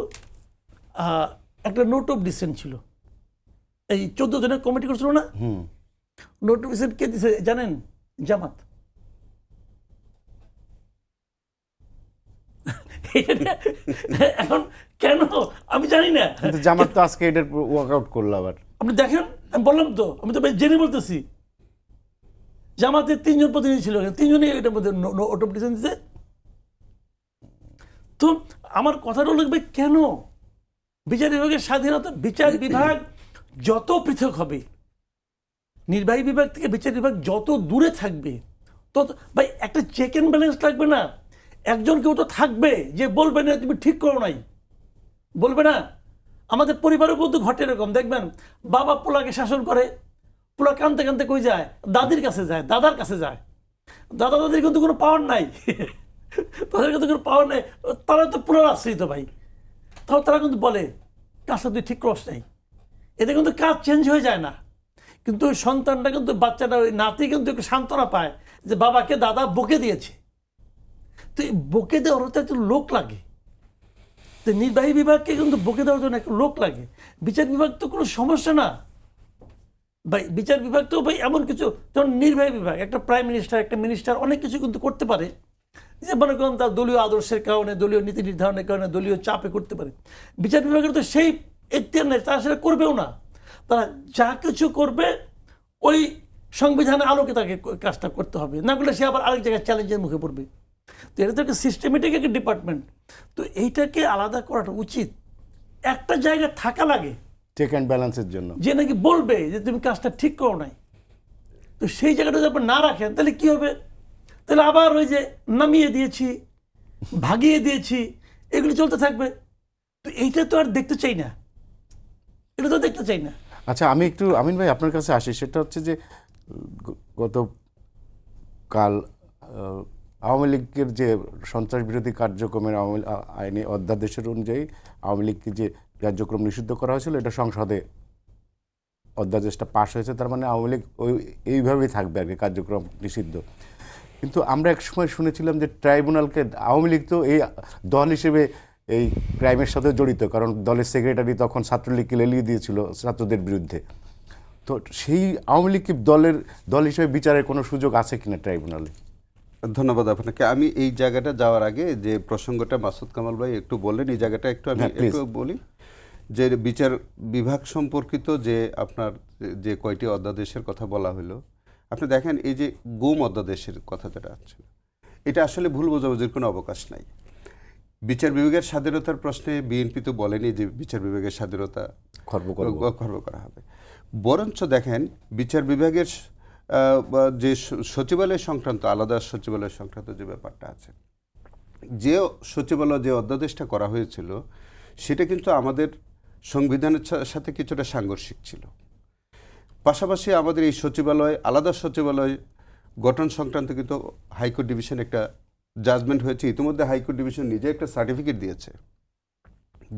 একটা নোট অফ ডিসেন্ট ছিল। এই 14 জনের কমিটি করছিল না, নোট অফ ডিসেন্ট কে দিছে জানেন? জামাত। এখন কেন আমি জানি না, কিন্তু জামাত তো আজকে এটার ওয়ার্কআউট করলো আবার। আপনি দেখেন, আমি বললাম তো, আমি তো জেনে বলতেছি, জামাতের 3 জন প্রতিনিধি ছিল, 3 জনই এটার মধ্যে নোট অফ ডিসেন্ট দিছে। তো আমার কথাটা লাগবে, কেন বিচার বিভাগের স্বাধীনতা, বিচার বিভাগ যত পৃথক হবে, নির্বাহী বিভাগ থেকে বিচার বিভাগ যত দূরে থাকবে, তত ভাই একটা চেক অ্যান্ড ব্যালেন্স লাগবে না? একজন কেউ তো থাকবে যে বলবে না তুমি ঠিক করো নাই, বলবে না? আমাদের পরিবারেও কিন্তু ঘটে এরকম, দেখবেন বাবা পোলাকে শাসন করে, পোলা কানতে কানতে কই যায়, দাদির কাছে যায়, দাদার কাছে যায়। দাদা দাদির কিন্তু কোনো পাওয়ার নাই, তাদের কিন্তু কোনো পাওয়ার নাই, তারা তো পুনর আশ্রিত ভাই। তাও তারা কিন্তু বলে কাজটা তুই ঠিক করস নাই, এতে কিন্তু কাজ চেঞ্জ হয়ে যায় না। কিন্তু ওই সন্তানটা কিন্তু, বাচ্চাটা, ওই নাতি কিন্তু একটু সান্ত্বনা পায় যে বাবাকে দাদা বকে দিয়েছে। তো এই বকে দেওয়ার তো একটা লোক লাগে, তো নির্বাহী বিভাগকে কিন্তু বকে দেওয়ার জন্য একটা লোক লাগে। বিচার বিভাগ তো কোনো সমস্যা না ভাই, বিচার বিভাগ তো ভাই এমন কিছু, যেমন নির্বাহী বিভাগ, একটা প্রাইম মিনিস্টার, একটা মিনিস্টার অনেক কিছু কিন্তু করতে পারে, যে মনে করেন তার দলীয় আদর্শের কারণে, দলীয় নীতি নির্ধারণের কারণে, দলীয় চাপে করতে পারে। বিচার বিভাগের তো সেই এখতিয়ার নেই, তারা সেটা করবেও না। তারা যা কিছু করবে ওই সংবিধানের আলোকে তাকে কাজটা করতে হবে, না করলে সে আবার আরেক জায়গায় চ্যালেঞ্জের মুখে পড়বে। তো এটা তো একটা সিস্টেমেটিক একটা ডিপার্টমেন্ট, তো এইটাকে আলাদা করাটা উচিত। একটা জায়গায় থাকা লাগে চেক অ্যান্ড ব্যালেন্সের জন্য, যে নাকি বলবে যে তুমি কাজটা ঠিক করো নাই। তো সেই জায়গাটা যদি আপনি না রাখেন, তাহলে কি হবে? তাহলে আবার ওই যে নামিয়ে দিয়েছি, ভাগিয়ে দিয়েছি, এগুলি চলতে থাকবে। তো এইটা তো আর দেখতে চাই না, এটা তো দেখতে চাই না। আচ্ছা, আমি একটু আমিন ভাই আপনার কাছে আসি। সেটা হচ্ছে যে গতকাল আওয়ামী লীগের যে সন্ত্রাস বিরোধী কার্যক্রমের আইনি অধ্যাদেশের অনুযায়ী আওয়ামী লীগকে যে কার্যক্রম নিষিদ্ধ করা হয়েছিল, এটা সংসদে অধ্যাদেশটা পাশ হয়েছে। তার মানে আওয়ামী লীগ এইভাবেই থাকবে আর কি, কার্যক্রম নিষিদ্ধ। কিন্তু আমরা এক সময় শুনেছিলাম যে ট্রাইব্যুনালকে, আওয়ামী লীগ তো এই দল হিসেবে এই ক্রাইমের সাথে জড়িত, কারণ দলের সেক্রেটারি তখন ছাত্রলীগকে লেলিয়ে দিয়েছিল ছাত্রদের বিরুদ্ধে। তো সেই আওয়ামী লীগকে দল হিসেবে বিচারের কোনো সুযোগ আছে কিনা ট্রাইব্যুনালে? ধন্যবাদ আপনাকে। আমি এই জায়গাটা যাওয়ার আগে যে প্রসঙ্গটা মাসুদ কামাল ভাই একটু বললেন, এই জায়গাটা একটু আমি একটু বলি, যে বিচার বিভাগ সম্পর্কিত যে আপনার যে কয়টি অধ্যাদেশের কথা বলা হলো, আপনি দেখেন এই যে গুম অধ্যাদেশের কথা যেটা আছে, এটা আসলে ভুল বোঝাবুঝির কোনো অবকাশ নাই। বিচার বিভাগের স্বাধীনতার প্রশ্নে বিএনপি তো বলেনি যে বিচার বিভাগের স্বাধীনতা খর্ব করা হবে। বরঞ্চ দেখেন বিচার বিভাগের যে সচিবালয় সংক্রান্ত, আলাদা সচিবালয় সংক্রান্ত যে ব্যাপারটা আছে, যে সচিবালয় যে অধ্যাদেশটা করা হয়েছিল, সেটা কিন্তু আমাদের সংবিধানের সাথে কিছুটা সাংঘর্ষিক ছিল। পাশাপাশি আমাদের এই সচিবালয়, আলাদা সচিবালয় গঠন সংক্রান্ত কিন্তু হাইকোর্ট ডিভিশন একটা জাজমেন্ট হয়েছে। ইতিমধ্যে হাইকোর্ট ডিভিশন নিজে একটা সার্টিফিকেট দিয়েছে,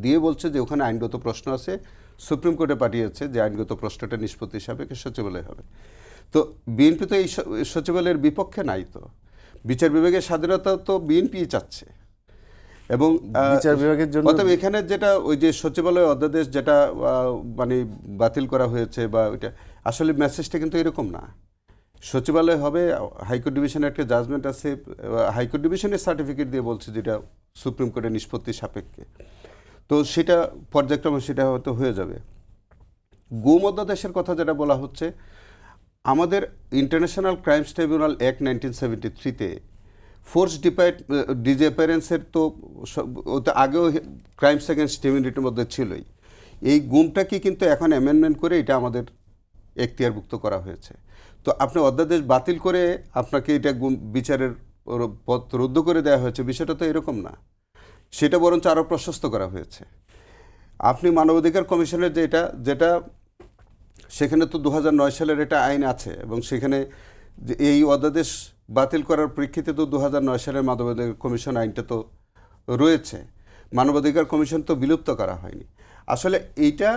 দিয়ে বলছে যে ওখানে আইনগত প্রশ্ন আছে, সুপ্রিম কোর্টে পাঠিয়েছে যে আইনগত প্রশ্নটা নিষ্পত্তি সাপেক্ষে সচিবালয় হবে। তো বিএনপি তো এই সচিবালয়ের বিপক্ষে নাই। তো বিচার বিভাগের স্বাধীনতা তো বিএনপি চাচ্ছে, এবং বিচার বিভাগের জন্য অতএব এখানে যেটা ওই যে সচিবালয় অধ্যাদেশ যেটা মানে বাতিল করা হয়েছে, বা ওইটা আসলে মেসেজটা কিন্তু এরকম না। সচিবালয় হবে, হাইকোর্ট ডিভিশনের একটা জাজমেন্ট আছে, হাইকোর্ট ডিভিশনের সার্টিফিকেট দিয়ে বলছে যেটা সুপ্রিম কোর্টের নিষ্পত্তি সাপেক্ষে। তো সেটা পর্যায়ক্রমে সেটা হয়তো হয়ে যাবে। গুম অধ্যাদেশের কথা যেটা বলা হচ্ছে, আমাদের ইন্টারন্যাশনাল ক্রাইমস ট্রাইব্যুনাল অ্যাক্ট 1973-তে ফোর্স ডিসঅ্যাপিয়ারেন্সের তো আগেও ক্রাইমস এগেনস্ট হিউম্যানিটির মধ্যে ছিলই। এই গুমটাকে কিন্তু এখন অ্যামেন্ডমেন্ট করে এটা আমাদের এখতিয়ারভুক্ত করা হয়েছে। তো আপনি অধ্যাদেশ বাতিল করে আপনাকে এটা বিচারের পথ রুদ্ধ করে দেওয়া হয়েছে, বিষয়টা তো এরকম না। সেটা বরঞ্চ আরও প্রশস্ত করা হয়েছে। আপনি মানবাধিকার কমিশনের যেটা সেখানে তো 2009 সালের এটা আইন আছে এবং সেখানে যে এই অধ্যাদেশ বাতিল করার প্রেক্ষিতে তো 2009 সালের মানবাধিকার কমিশন আইনটা তো রয়েছে। মানবাধিকার কমিশন তো বিলুপ্ত করা হয়নি। আসলে এইটা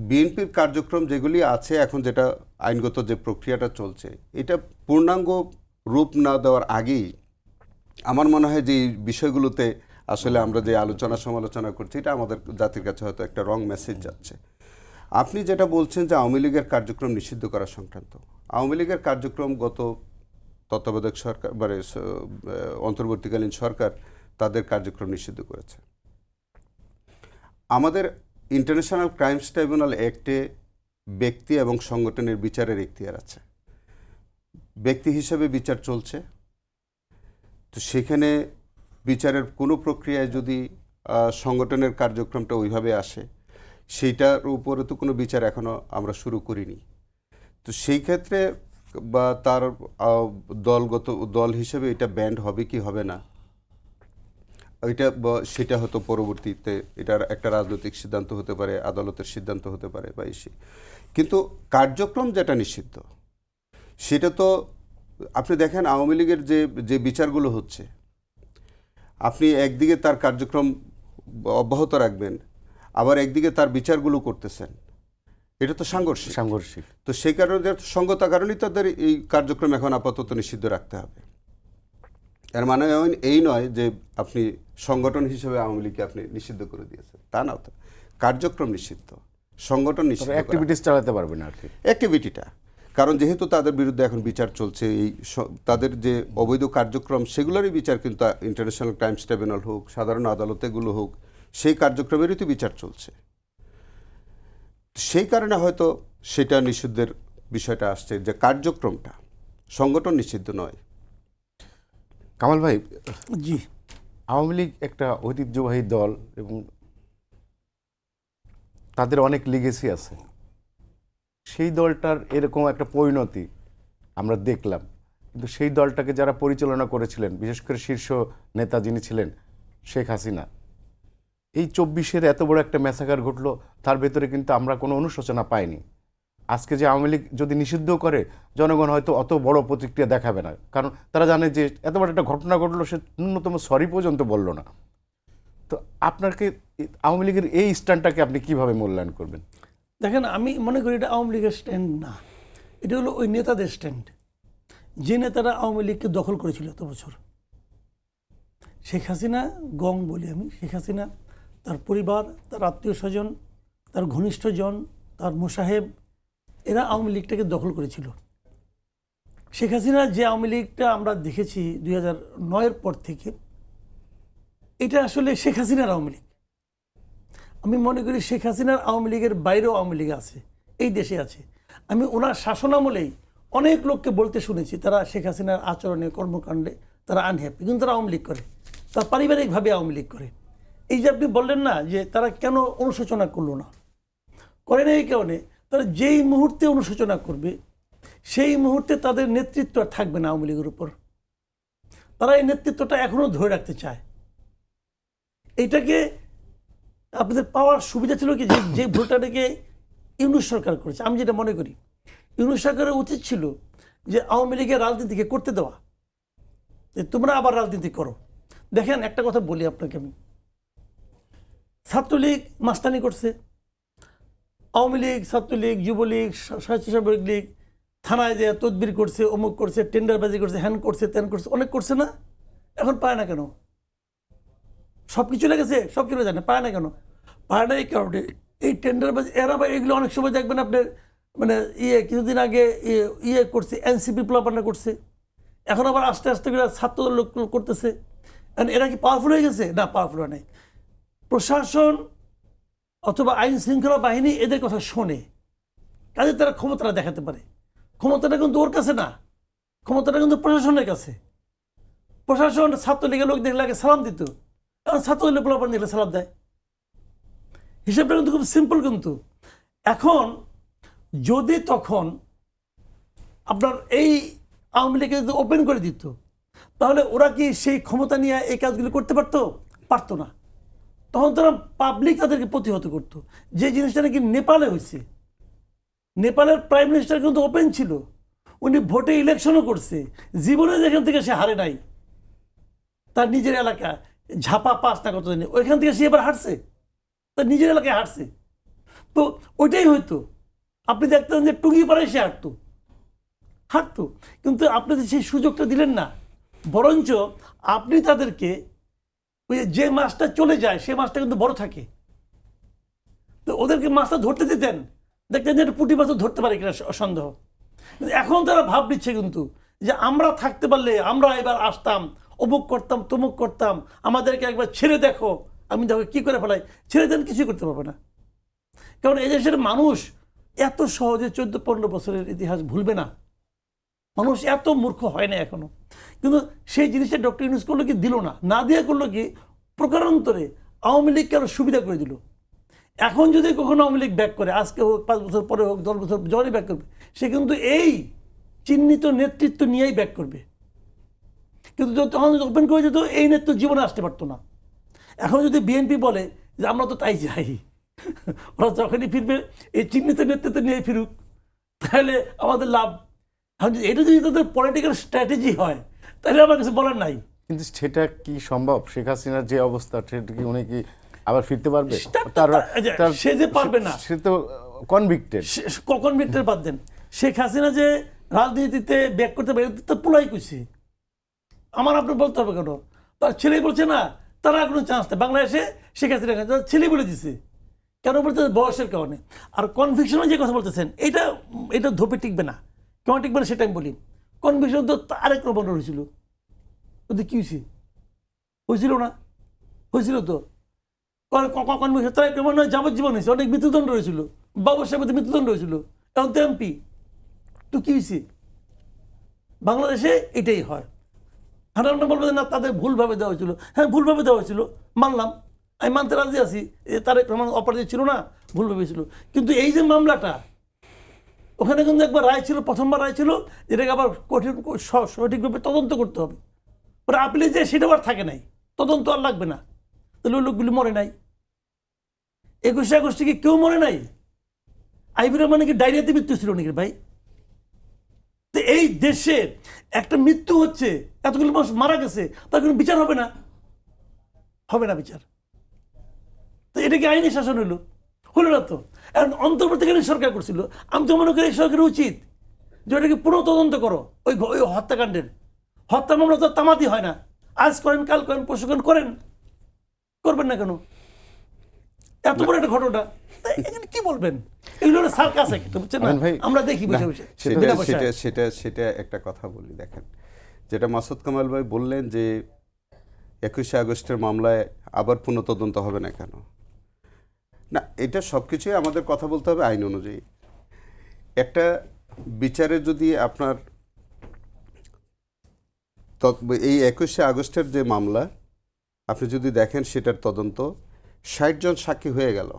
বিএনপির কার্যক্রম যেগুলি আছে এখন, যেটা আইনগত যে প্রক্রিয়াটা চলছে, এটা পূর্ণাঙ্গ রূপ না দেওয়ার আগেই আমার মনে হয় যে এই বিষয়গুলোতে আসলে আমরা যে আলোচনা সমালোচনা করছি, এটা আমাদের জাতির কাছে হয়তো একটা রং মেসেজ যাচ্ছে। আপনি যেটা বলছেন যে আওয়ামী লীগের কার্যক্রম নিষিদ্ধ করা সংক্রান্ত, আওয়ামী লীগের কার্যক্রম গত তত্ত্বাবধায়ক সরকার মানে অন্তর্বর্তীকালীন সরকার তাদের কার্যক্রম নিষিদ্ধ করেছে। আমাদের ইন্টারন্যাশনাল ক্রাইমস ট্রাইব্যুনাল অ্যাক্টে ব্যক্তি এবং সংগঠনের বিচারের এখতিয়ার আছে। ব্যক্তি হিসেবে বিচার চলছে, তো সেখানে বিচারের কোনো প্রক্রিয়ায় যদি সংগঠনের কার্যক্রমটা ওইভাবে আসে, সেইটার উপরে তো কোনো বিচার এখনও আমরা শুরু করিনি। তো সেই ক্ষেত্রে বা তার দলগত দল হিসেবে এটা ব্যান্ড হবে কি হবে না, সেটা হয়তো পরবর্তীতে এটার একটা রাজনৈতিক সিদ্ধান্ত হতে পারে, আদালতের সিদ্ধান্ত হতে পারে বা কিন্তু কার্যক্রম যেটা নিষিদ্ধ, সেটা তো আপনি দেখেন আওয়ামী লীগের যে বিচারগুলো হচ্ছে, আপনি একদিকে তার কার্যক্রম অব্যাহত রাখবেন, আবার একদিকে তার বিচারগুলো করতেছেন, এটা তো সাংঘর্ষিক। তো সেই কারণে সঙ্গতার কারণেই তাদের এই কার্যক্রম এখন আপাতত নিষিদ্ধ রাখতে হবে। এর মানে এই নয় যে আপনি সংগঠন হিসেবে আওয়ামী লীগকে আপনি নিষিদ্ধ করে দিয়েছেন, তা না। তো কার্যক্রম নিষিদ্ধ, সংগঠন নিষিদ্ধ, অ্যাক্টিভিটিস চালাতে পারবে না আর কি, অ্যাক্টিভিটিটা। কারণ যেহেতু তাদের বিরুদ্ধে এখন বিচার চলছে, এই তাদের যে অবৈধ কার্যক্রম সেগুলোরই বিচার কিন্তু ইন্টারন্যাশনাল ক্রাইমস ট্রাইব্যুনাল হোক, সাধারণ আদালতেগুলো হোক, সেই কার্যক্রমেরই তো বিচার চলছে। সেই কারণে হয়তো সেটা নিষিদ্ধের বিষয়টা আসছে, যে কার্যক্রমটা, সংগঠন নিষিদ্ধ নয়। কামাল ভাই, জি, আওয়ামী লীগ একটা ঐতিহ্যবাহী দল এবং তাদের অনেক লিগেসি আছে। সেই দলটার এরকম একটা পরিণতি আমরা দেখলাম, কিন্তু সেই দলটাকে যারা পরিচালনা করেছিলেন, বিশেষ করে শীর্ষ নেতা যিনি ছিলেন শেখ হাসিনা, এই 24-এর এত বড় একটা ম্যাসাকার ঘটলো, তার ভেতরে কিন্তু আমরা কোনো অনুশোচনা পাইনি। আজকে যে আওয়ামী লীগ যদি নিষিদ্ধ করে, জনগণ হয়তো অত বড় প্রতিক্রিয়া দেখাবে না, কারণ তারা জানে যে এত বড় একটা ঘটনা ঘটলো, সে ন্যূনতম সরি পর্যন্ত বলল না। তো আপনাকে আওয়ামী লীগের এই স্ট্যান্ডটাকে আপনি কিভাবে মূল্যায়ন করবেন? দেখেন, আমি মনে করি এটা আওয়ামী লীগের স্ট্যান্ড না, এটা হলো ওই নেতাদের স্ট্যান্ড, যে নেতারা আওয়ামী লীগকে দখল করেছিল এত বছর। শেখ হাসিনা গং বলি আমি, শেখ হাসিনা, তার পরিবার, তার আত্মীয় স্বজন, তার ঘনিষ্ঠজন, তার মোসাহেব, এরা আওয়ামী লীগটাকে দখল করেছিল। শেখ হাসিনা যে আওয়ামী লীগটা আমরা দেখেছি 2009-এর পর থেকে, এটা আসলে শেখ হাসিনার আওয়ামী লীগ। আমি মনে করি শেখ হাসিনার আওয়ামী লীগের বাইরেও আওয়ামী লীগ আছে, এই দেশে আছে। আমি ওনার শাসনামলেই অনেক লোককে বলতে শুনেছি তারা শেখ হাসিনার আচরণে, কর্মকাণ্ডে তারা আনহ্যাপি, কিন্তু তারা আওয়ামী লীগ করে, তারা পারিবারিকভাবে আওয়ামী লীগ করে। এই যে আপনি বললেন না যে তারা কেন অনুশোচনা করলো না, করে না এই কারণে, তারা যেই মুহূর্তে অনুশোচনা করবে সেই মুহূর্তে তাদের নেতৃত্ব আর থাকবে না আওয়ামী লীগের উপর। তারা এই নেতৃত্বটা এখনও ধরে রাখতে চায়। এইটাকে আপনাদের পাওয়ার সুবিধা ছিল কি, যে ভুলটাকে ইউনূস সরকার করেছে। আমি যেটা মনে করি, ইউনূস সরকারের উচিত ছিল যে আওয়ামী লীগের রাজনীতিকে করতে দেওয়া, যে তোমরা আবার রাজনীতি করো। দেখেন, একটা কথা বলি আপনাকে, আমি ছাত্রলীগ মাস্তানি করছে, আওয়ামী লীগ, ছাত্রলীগ, যুবলীগ, স্বেচ্ছাসেবক লীগ থানায় যে তদবির করছে, অমুক করছে, টেন্ডারবাজি করছে, হ্যান করছে, ত্যান করছে, অনেক করছে না? এখন পায় না কেন? সব কিছু লেগেছে, সব চলে যায় না, পায় না কেন? পায় না এই কারণে, এই টেন্ডারবাজি এরা বা এগুলো অনেক সময় দেখবেন আপনার মানে কিছুদিন আগে করছে, এনসিপি প্লাপান্না করছে, এখন আবার আস্তে আস্তে করে ছাত্র লোক করতেছে। এরা কি পাওয়ারফুল হয়ে গেছে? না, পাওয়ারফুল হয় নাই। প্রশাসন অথবা আইন শৃঙ্খলা বাহিনী এদের কথা শোনে, কাজে তারা ক্ষমতাটা দেখাতে পারে। ক্ষমতাটা কিন্তু ওর কাছে না, ক্ষমতাটা কিন্তু প্রশাসনের কাছে। প্রশাসন ছাত্রলীগের লোক দেখলে আগে সালাম দিত, এখন ছাত্রলীগের পোলাপান দেখলে সালাম দেয়। হিসাবটা কিন্তু খুব সিম্পল। কিন্তু এখন যদি তখন আপনার এই আওয়ামী লীগকে যদি ওপেন করে দিত, তাহলে ওরা কি সেই ক্ষমতা নিয়ে এই কাজগুলো করতে পারতো? পারতো না। তখন তারা পাবলিক তাদেরকে প্রতিহত করতো। যে জিনিসটা নাকি নেপালে হয়েছে, নেপালের প্রাইম মিনিস্টার কিন্তু ওপেন ছিল, উনি ভোটে ইলেকশনও করছে, জীবনে যেখান থেকে সে হারে নাই, তার নিজের এলাকা ঝাপা পাস না কত দিনে, ওইখান থেকে সে এবার হারছে, তার নিজের এলাকায় হারছে। তো ওইটাই হয়তো আপনি দেখতেন যে টুঙ্গি পাড়ায় সে হারতো, কিন্তু আপনি তো সেই সুযোগটা দিলেন না, বরঞ্চ আপনি তাদেরকে ওই যে মাছটা চলে যায় সে মাছটা কিন্তু বড় থাকে, তো ওদেরকে মাছটা ধরতে দিতেন, দেখতেন যে একটা পুঁটি মাছও ধরতে পারে কিনা সন্দেহ। কিন্তু এখন তারা ভাব নিচ্ছে কিন্তু যে আমরা থাকতে পারলে আমরা এবার আসতাম, অমুক করতাম তমুক করতাম, আমাদেরকে একবার ছেড়ে দেখো, আমি দেখো কি করে ফেলাই, ছেড়ে দেন কিছুই করতে পারবে না। কারণ এই দেশের মানুষ এত সহজে 14-15 বছরের ইতিহাস ভুলবে না, মানুষ এত মূর্খ হয় না এখনো। কিন্তু সেই জিনিসটা ডক্টর ইউনূস করলো কি, দিল না, না দিয়ে করলো কি, প্রকারান্তরে আওয়ামী লীগকে আরো সুবিধা করে দিল। এখন যদি কখনো আওয়ামী লীগ ব্যাক করে, আজকে হোক, 5 বছর পরে হোক, 10 বছর যখনই ব্যাক করবে, সে কিন্তু এই চিহ্নিত নেতৃত্ব নিয়েই ব্যাক করবে। কিন্তু তখন ওপেন করে দিত, এই নেতৃত্ব জীবনে আসতে পারতো না। এখন যদি বিএনপি বলে যে আমরা তো তাই চাই, ওরা যখনই ফিরবে এই চিহ্নিত নেতৃত্ব নিয়ে ফিরুক, তাহলে আমাদের লাভ। এটা যদি তাদের পলিটিক্যাল স্ট্র্যাটেজি হয় তাহলে আমার কিছু বলার নাই। কিন্তু সেটা কি সম্ভব? শেখ হাসিনার যে অবস্থা, সেটা কি উনি কি আবার ফিরতে পারবে? সে যে পারবে না, সে তো কনভিক্টেড। কনভিক্টেড বাদ দেন, শেখ হাসিনা যে রাজনীতিতে ব্যাক করতে পারে তো পুলাই কইছে, আমার আপনি বলতে হবে কেন? তার ছেলে বলছে না তারা কোনো চান্স নেই বাংলাদেশে, শেখ হাসিনা তার ছেলে বলে দিছে, কেন বলতে? বয়সের কারণে। আর কনভিকশনে যে কথা বলতেছেন, এটা ধোপে টিকবে না। কেমন টিকবে না সেটা আমি বলি। কনভিকশন তো আরেক রকম হয়েছিল, ওদের কি হয়েছিল না? হয়েছিল তো কনভিকশন, তার কেমন নয় যাবজ্জীবন হয়েছে, অনেক মৃত্যুদণ্ড হয়েছিল, বাবু সাহেবের মৃত্যুদণ্ড হয়েছিল, এখন তো এমপি। তো কি হয়েছে? বাংলাদেশে এটাই হয়। হারানো বলবে না তাদের ভুলভাবে দেওয়া হয়েছিল, হ্যাঁ ভুলভাবে দেওয়া হয়েছিল, মানলাম, আমি মানতে রাজি আছি, তার প্রমাণ অপরাধী ছিল না, ভুলভাবে ছিল। কিন্তু এই যে মামলাটা, ওখানে কিন্তু একবার রায় ছিল, প্রথমবার রায় ছিল, এটাকে আবার কঠিন সঠিকভাবে তদন্ত করতে হবে। ওরা আপিলে যে সেটা আর থাকে নাই, তদন্ত আর লাগবে না, তাহলে ওই লোকগুলি মরে নাই। 21শে আগস্টে কি কেউ মরে নাই? আইবি রহমানের কি ডায়রিয়াতে মৃত্যু ছিল নাকি ভাই? তো এই দেশে একটা মৃত্যু হচ্ছে, এতগুলো মানুষ মারা গেছে, তার কোনো বিচার হবে না? হবে না বিচার। তো এটা কি আইনি শাসন হলো না? তো এখন অন্তর্বর্তীকালীন সরকার করছিল, আমি তো মনে করি এই সরকারের উচিত যে ওটাকে পুনঃ তদন্ত করো। ওই হত্যাকাণ্ডের হত্যা মামলা তো তামাদি হয় না, আজ করেন কাল করেন পরশু করেন, করবেন না কেন? এত বড় একটা ঘটনা, কি বলবেন? এগুলো সার্কাস একটা, বুঝছেন না? আমরা দেখি বসে বসে। সেটা একটা কথা বলি, দেখেন যেটা মাসুদ কামাল ভাই বললেন যে 21শে আগস্টের মামলায় আবার পুনঃতদন্ত হবে না কেন? না, এটা সব কিছুই আমাদের কথা বলতে হবে আইন অনুযায়ী। একটা বিচারে যদি আপনার এই 21শে আগস্টের যে মামলা আপনি যদি দেখেন, সেটার তদন্ত 60 জন সাক্ষী হয়ে গেল।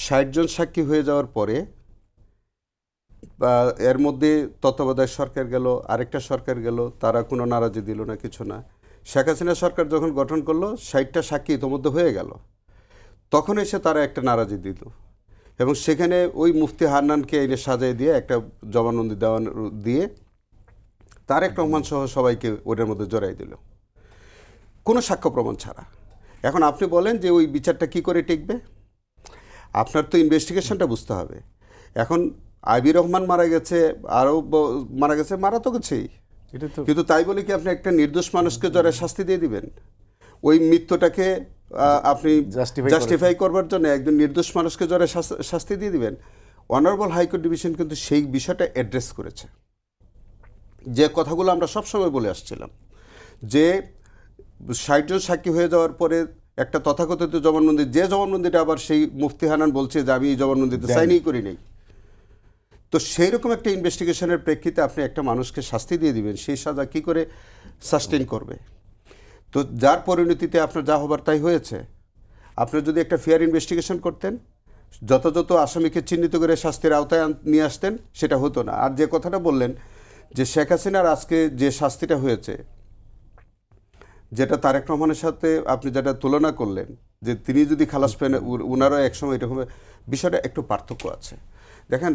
60 জন সাক্ষী হয়ে যাওয়ার পরে এর মধ্যে তত্ত্বাবধায়ক সরকার গেল, আরেকটা সরকার গেল, তারা কোনো নারাজি দিল না, কিছু না। শেখ হাসিনা সরকার যখন গঠন করলো, 60টা সাক্ষী ইতিমধ্যে হয়ে গেল, তখন এসে তারা একটা নারাজি দিল এবং সেখানে ওই মুফতি হান্নানকে এনে সাজাই দিয়ে একটা জবানবন্দি দেওয়া দিয়ে তারেক রহমান সহ সবাইকে ওটার মধ্যে জড়াই দিল, কোনো সাক্ষ্য প্রমাণ ছাড়া। এখন আপনি বলেন যে ওই বিচারটা কি করে টিকবে? আপনার তো ইনভেস্টিগেশনটা বুঝতে হবে। এখন আইবি রহমান মারা গেছে, আরও মারা গেছে, মারা তো গেছেই, কিন্তু তাই বলে কি আপনি একটা নির্দোষ মানুষকে জড়ায় শাস্তি দিয়ে দিবেন? ওই মৃত্যুটাকে আপনি জাস্টিফাই করবার জন্য একজন নির্দোষ মানুষকে জড়ায় শাস্তি দিয়ে দিবেন? অনারেবল হাইকোর্ট ডিভিশন কিন্তু সেই বিষয়টা অ্যাড্রেস করেছে, যে কথাগুলো আমরা সবসময় বলে আসছিলাম, যে 60 জন সাক্ষী হয়ে যাওয়ার পরে একটা তথাকথিত জবানবন্দি, যে জবানবন্দিটা আবার সেই মুফতি হান্নান বলছে যে আমি এই জবানবন্দিতে সাইনই করি নাই। তো সেই রকম একটা ইনভেস্টিগেশনের প্রেক্ষিতে আপনি একটা মানুষকে শাস্তি দিয়ে দিবেন, সেই সাজা কী করে সাস্টেন করবে? তো যার পরিণতিতে আপনার যা হবার তাই হয়েছে। আপনি যদি একটা ফেয়ার ইনভেস্টিগেশন করতেন, যথাযথ আসামিকে চিহ্নিত করে শাস্তির আওতায় নিয়ে আসতেন, সেটা হতো না। আর যে কথাটা বললেন যে শেখ হাসিনার আজকে যে শাস্তিটা হয়েছে, যেটা তারেক রহমানের সাথে আপনি যেটা তুলনা করলেন যে তিনি যদি খালাস পেন, ওনারও একসময় এরকম, বিষয়টা একটু পার্থক্য আছে। দেখেন,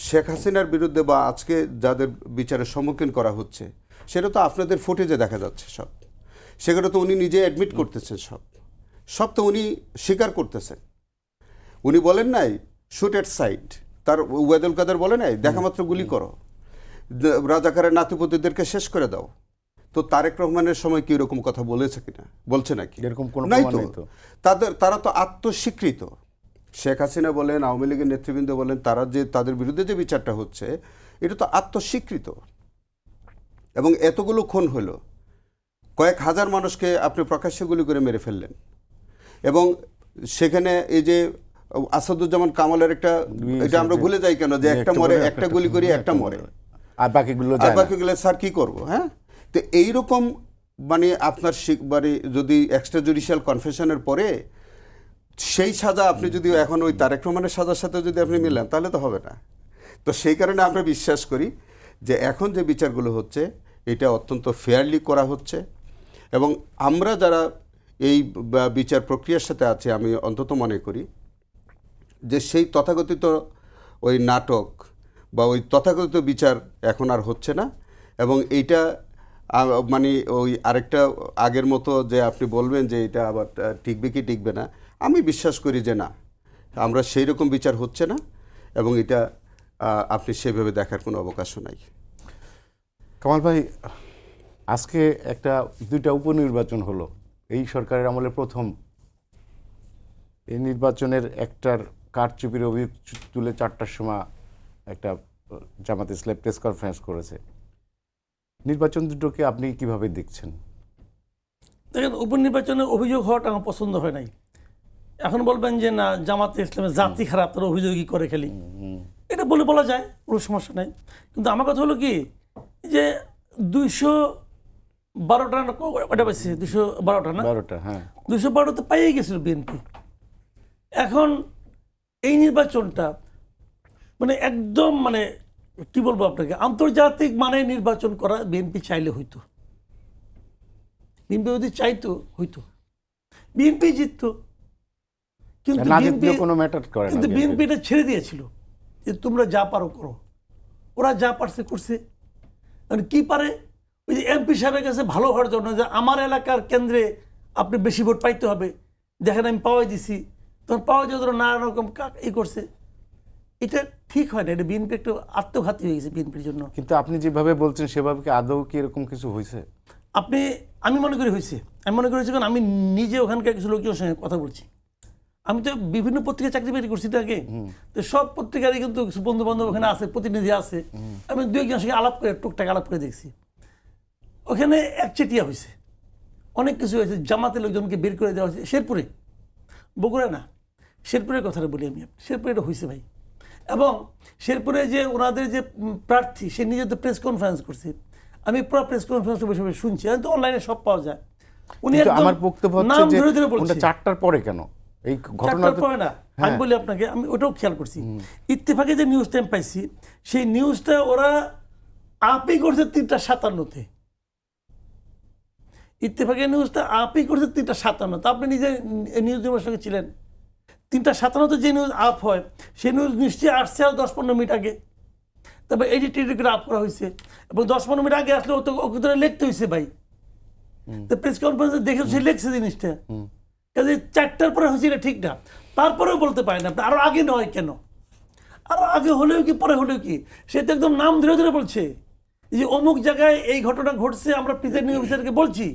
শেখ হাসিনার বিরুদ্ধে বা আজকে যাদের বিচারের সম্মুখীন করা হচ্ছে সেটা তো আপনাদের ফুটেজে দেখা যাচ্ছে সব, সেগুলো তো উনি নিজে অ্যাডমিট করতেছেন, সব তো উনি স্বীকার করতেছেন। উনি বলেন নাই শুট এট সাইড, তার ওয়াদুল কাদের বলে নাই দেখা মাত্র গুলি করো, রাজাকারের নাতিপুতিদেরকে শেষ করে দাও। তো তারেক রহমানের সময় কি এরকম কথা বলেছে কিনা, বলছে নাকি? এরকম কোনো নাই প্রমাণ নেই তো। তারা তো আত্মস্বীকৃত। শেখ হাসিনা বলেন, আওয়ামী লীগের নেতৃবৃন্দ বলেন, তাদের বিরুদ্ধে যে বিচারটা হচ্ছে এটা তো আত্মস্বীকৃত। এবং এতগুলো খুন হলো, কয়েক হাজার মানুষকে আপনি প্রকাশ্যে গুলি করে মেরে ফেললেন, এবং সেখানে এই যে আসাদুজ্জামান কামালের এটা আমরা ভুলে যাই কেন যে একটা মরে, একটা গুলি করি একটা মরে, আর বাকিগুলো স্যার কি করব? হ্যাঁ, তো এইরকম মানে আপনার মানে যদি এক্সট্রা জুডিশিয়াল কনফেশনের পরে সেই সাজা আপনি যদি এখন ওই তারেক রহমানের সাজার সাথে যদি আপনি মিলান তাহলে তো হবে না। তো সেই কারণে আমরা বিশ্বাস করি যে এখন যে বিচারগুলো হচ্ছে এটা অত্যন্ত ফেয়ারলি করা হচ্ছে, এবং আমরা যারা এই বিচার প্রক্রিয়ার সাথে আছি আমি অন্তত মনে করি যে সেই তথাকথিত ওই নাটক বা ওই তথাকথিত বিচার এখন আর হচ্ছে না। এবং এইটা মানে ওই আরেকটা আগের মতো যে আপনি বলবেন যে এটা আবার টিকবে কি টিকবে না, আমি বিশ্বাস করি যে না, আমরা সেই রকম বিচার হচ্ছে না, এবং এটা আপনি সেভাবে দেখার কোনো অবকাশও নাই। কামাল ভাই, আজকে দুইটা উপনির্বাচন হলো এই সরকারের আমলে প্রথম। এই নির্বাচনের একটার কারচুপির অভিযোগ তুলে 4টার সময় একটা জামাত ইসলাম প্রেস কনফারেন্স করেছে। নির্বাচন দুটোকে আপনি কিভাবে দেখছেন? দেখেন, উপনির্বাচনে অভিযোগ হওয়াটা আমার পছন্দ হয় নাই। এখন বলবেন যে না জামাতে ইসলামের জাতি খারাপ, তারা অভিযোগই করে খেলি, এটা বলা যায়, কোনো সমস্যা নাই। কিন্তু আমার কথা হলো কি যে 212টা ওটা পাইছে, 212টা না, 12টা, হ্যাঁ 212টা পাইয়ে গেছিল বিএনপি। এখন এই নির্বাচনটা মানে একদম মানে কি বলবো আপনাকে, আন্তর্জাতিক মানে নির্বাচন করা বিএনপি চাইলে হইতো, বিএনপি যদি চাইতো হইতো, বিএনপি জিততো। কিন্তু বিএনপি এটা ছেড়ে দিয়েছিল যে তোমরা যা পারো করো, ওরা যা পারছে করছে। মানে কি পারে, ওই যে এমপি সাহেবের কাছে ভালো হওয়ার জন্য যে আমার এলাকার কেন্দ্রে আপনি বেশি ভোট পাইতে হবে, দেখেন আমি পাওয়াই দিছি, তখন পাওয়া যায় ধরো নানা রকম করছে। এটা ঠিক হয় না, এটা বিএনপি একটু আত্মঘাতী হয়ে গেছে বিএনপির জন্য। কিন্তু আপনি যেভাবে বলছেন সেভাবে কি আদৌ কি এরকম কিছু হয়েছে? আমি মনে করি হয়েছে, আমি মনে করেছি, কারণ আমি নিজে ওখানকার কিছু লোকজনের সঙ্গে কথা বলছি। আমি তো বিভিন্ন পত্রিকায় চাকরি বাকরি করছি আগে, তো সব পত্রিকারই কিন্তু কিছু বন্ধু বান্ধব ওখানে আছে, প্রতিনিধি আছে, আমি 2-1জনের সঙ্গে টুকটাক আলাপ করে দেখছি। ওখানে একচেটিয়া হয়েছে, অনেক কিছু হয়েছে, জামাতের লোকজনকে বের করে দেওয়া হয়েছে। শেরপুরে, বগুড়া না, শেরপুরের কথাটা বলি আমি, শেরপুরে এটা হয়েছে ভাই। এবং শেরপুরে যে ওনাদের যে প্রার্থী, সে নিজে তো প্রেস কনফারেন্স করছে, আমি পুরো প্রেস কনফারেন্সটা বসে বসে শুনছি, আমি তো অনলাইনে সব পাওয়া যায়। উনি আমার বক্তব্য হচ্ছে যে ওটা 4টার পরে কেন এই ঘটনাটা পরে না, আমি বলি আপনাকে, আমি ওটাও খেয়াল করছি। ইত্তেফাকে যে নিউজ টাইম পাইছি, সেই নিউজটা ওরা আপই করছে 3:57-তে। ইত্তেফাকের নিউজটা আপই করছে 3:57। আপনি নিজে নিউজ নিউজের সঙ্গে ছিলেন। 3:57-তে যে নিউজ আপ হয়, সেই নিউজ নিশ্চয়ই আসছে আর 10-15 মিনিট আগে, তারপর এডিট করে আপ করা হয়েছে, এবং 10-15 মিনিট আগে আসলে ওকে ধরে লিখতে হয়েছে ভাই। তো প্রেস কনফারেন্সে দেখে সে লিখছে জিনিসটা, কাজে 4টার পরে হয়েছে এটা ঠিক না। তারপরেও বলতে পারেন আপনি আরো আগে নয় কেন, আরো আগে হলেও কি পরে হলেও কি, সে তো একদম নাম ধরে ধরে বলছে যে অমুক জায়গায় এই ঘটনা ঘটছে, আমরা প্রিজাইডিং অফিসারকে বলছি,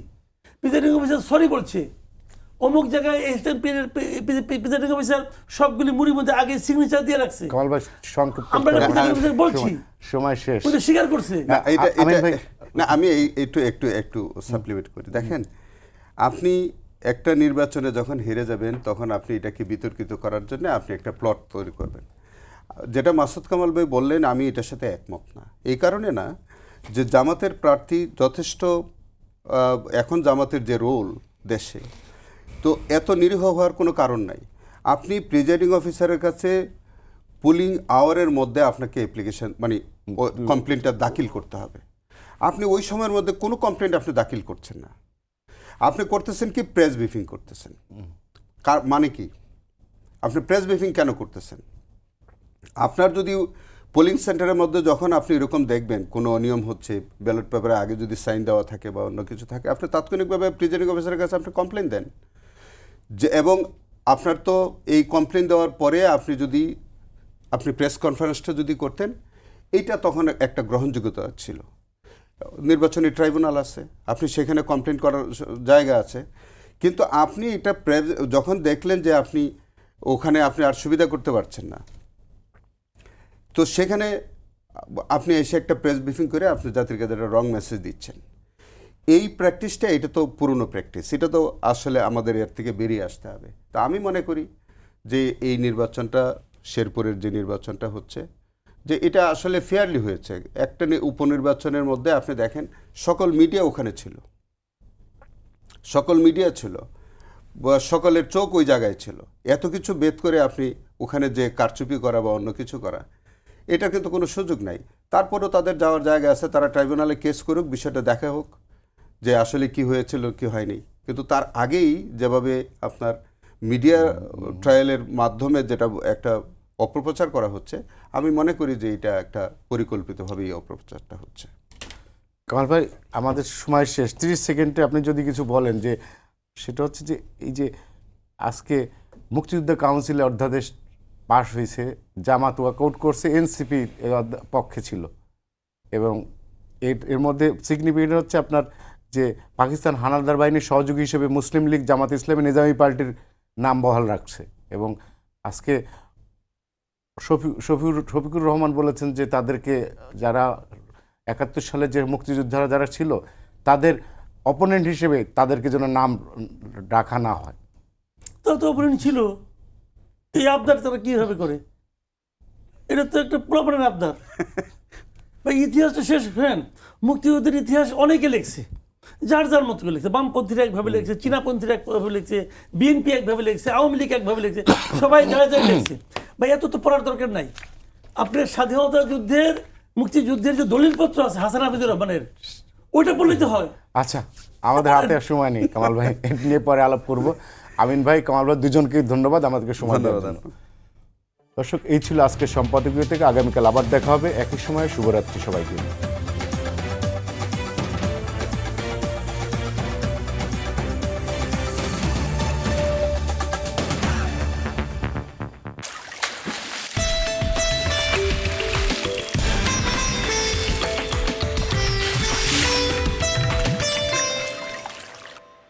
প্রিজাইডিং অফিসার সরি বলছে, অমুক জায়গায় প্রিজাইডিং অফিসার সবগুলি মুড়ির মধ্যে আগে সিগনেচার দিয়ে রাখছে, আমরা প্রিজাইডিং অফিসার বলছি, সময় শেষ, স্বীকার করছে। না আমি একটু সাপ্লিমেন্ট করি। দেখেন, আপনি একটা নির্বাচনে যখন হেরে যাবেন তখন আপনি এটাকে বিতর্কিত করার জন্য আপনি একটা প্লট তৈরি করবেন। যেটা মাসুদ কামাল ভাই বললেন, আমি এটার সাথে একমত না। এই কারণে না যে জামাতের প্রার্থী যথেষ্ট, এখন জামাতের যে রোল দেশে, তো এত নিরীহ হওয়ার কোনো কারণ নাই। আপনি প্রিজাইডিং অফিসারের কাছে পুলিং আওয়ারের মধ্যে আপনাকে অ্যাপ্লিকেশন মানে কমপ্লেনটা দাখিল করতে হবে। আপনি ওই সময়ের মধ্যে কোনো কমপ্লেন্ট আপনি দাখিল করছেন না, আপনি করতেছেন কি প্রেস ব্রিফিং করতেছেন। মানে কি আপনি প্রেস ব্রিফিং কেন করতেছেন? আপনার যদি পোলিং সেন্টারের মধ্যে যখন আপনি এরকম দেখবেন কোনো অনিয়ম হচ্ছে, ব্যালট পেপারে আগে যদি সাইন দেওয়া থাকে বা অন্য কিছু থাকে, আপনি তাৎক্ষণিকভাবে প্রিজাইডিং অফিসারের কাছে আপনি কমপ্লেন দেন। যে এবং আপনার তো এই কমপ্লেন দেওয়ার পরে আপনি প্রেস কনফারেন্সটা যদি করতেন, এইটা তখন একটা গ্রহণযোগ্যতা ছিল। নির্বাচনী ট্রাইব্যুনাল আছে, আপনি সেখানে কমপ্লেন করার জায়গা আছে। কিন্তু আপনি এটা যখন দেখলেন যে ওখানে আপনি আর সুবিধা করতে পারছেন না, তো সেখানে আপনি এসে একটা প্রেস ব্রিফিং করে আপনি জাতির কাছে একটা রং মেসেজ দিচ্ছেন। এই প্র্যাকটিসটা, এটা তো পুরনো প্র্যাকটিস, এটা তো আসলে আমাদের এর থেকে বেরিয়ে আসতে হবে। তা আমি মনে করি যে এই নির্বাচনটা, শেরপুরের যে নির্বাচনটা হচ্ছে, যে এটা আসলে ফেয়ারলি হয়েছে। একটা উপনির্বাচনের মধ্যে আপনি দেখেন সকল মিডিয়া ওখানে ছিল, সকল মিডিয়া ছিল, সকলের চোখ ওই জায়গায় ছিল। এত কিছু বেদ করে আপনি ওখানে যে কারচুপি করা বা অন্য কিছু করা, এটা কিন্তু কোনো সুযোগ নাই। তারপরেও তাদের যাওয়ার জায়গা আছে, তারা ট্রাইব্যুনালে কেস করুক, বিষয়টা দেখা হোক যে আসলে কি হয়েছিল কি হয়নি। কিন্তু তার আগেই যেভাবে আপনার মিডিয়া ট্রায়ালের মাধ্যমে যেটা একটা অপপ্রচার করা হচ্ছে, আমি মনে করি যে এটা একটা পরিকল্পিতভাবে এই অপপ্রচারটা হচ্ছে। কামাল ভাই, আমাদের সময় শেষ, 30 সেকেন্ডে আপনি যদি কিছু বলেন, যে সেটা হচ্ছে যে এই যে আজকে মুক্তিযুদ্ধ কাউন্সিলে অধ্যাদেশ পাশ হয়েছে, জামাত ওয়াকআউট করছে, এনসিপি পক্ষে ছিল, এবং এর মধ্যে সিগনিফিকেন্ট হচ্ছে আপনার যে পাকিস্তান হানাদার বাহিনীর সহযোগী হিসেবে মুসলিম লীগ, জামাত ইসলামী, নিজামী পার্টির নাম বহাল রাখছে। এবং আজকে শফিকুর রহমান বলেছেন যে তাদেরকে, যারা 71 সালে যে মুক্তিযোদ্ধারা যারা ছিল, তাদের অপোনেন্ট হিসেবে তাদেরকে যেন নাম রাখা না হয়। তারা তো অপোনেন্ট ছিল, এই আবদার তারা কীভাবে করে? এটা তো একটা প্রবলেম আবদার। বা ইতিহাস তো শেষ ফ্যান, মুক্তিযুদ্ধের ইতিহাস অনেকে লিখছে, যার যার মতো করে লিখছে। বামপন্থীরা একভাবে লিখছে, চীনাপন্থীরা একভাবে লিখছে, বিএনপি একভাবে লিখছে, আওয়ামী লীগ একভাবে লিখছে, সবাই যারা যারা লিখছে। ভাই এত তো পড়ার দরকার নাই। আপনার স্বাধীনতা যুদ্ধের, মুক্তিযুদ্ধের যে দলিলপত্র আছে হাসান হাফিজুর রহমানের, ওইটা পড়লেই তো হয়। আচ্ছা, আমাদের হাতে আর সময় নেই কামাল ভাই, এটা নিয়ে পরে আলাপ করব। আমিন ভাই, কামাল ভাই, দুজনকে ধন্যবাদ আমাদেরকে সময় দেওয়ার জন্য। দর্শক, এই ছিল আজকের সম্পাদকীয় থেকে। আগামীকাল আবার দেখা হবে একই সময়ে। শুভরাত্রি সবাইকে।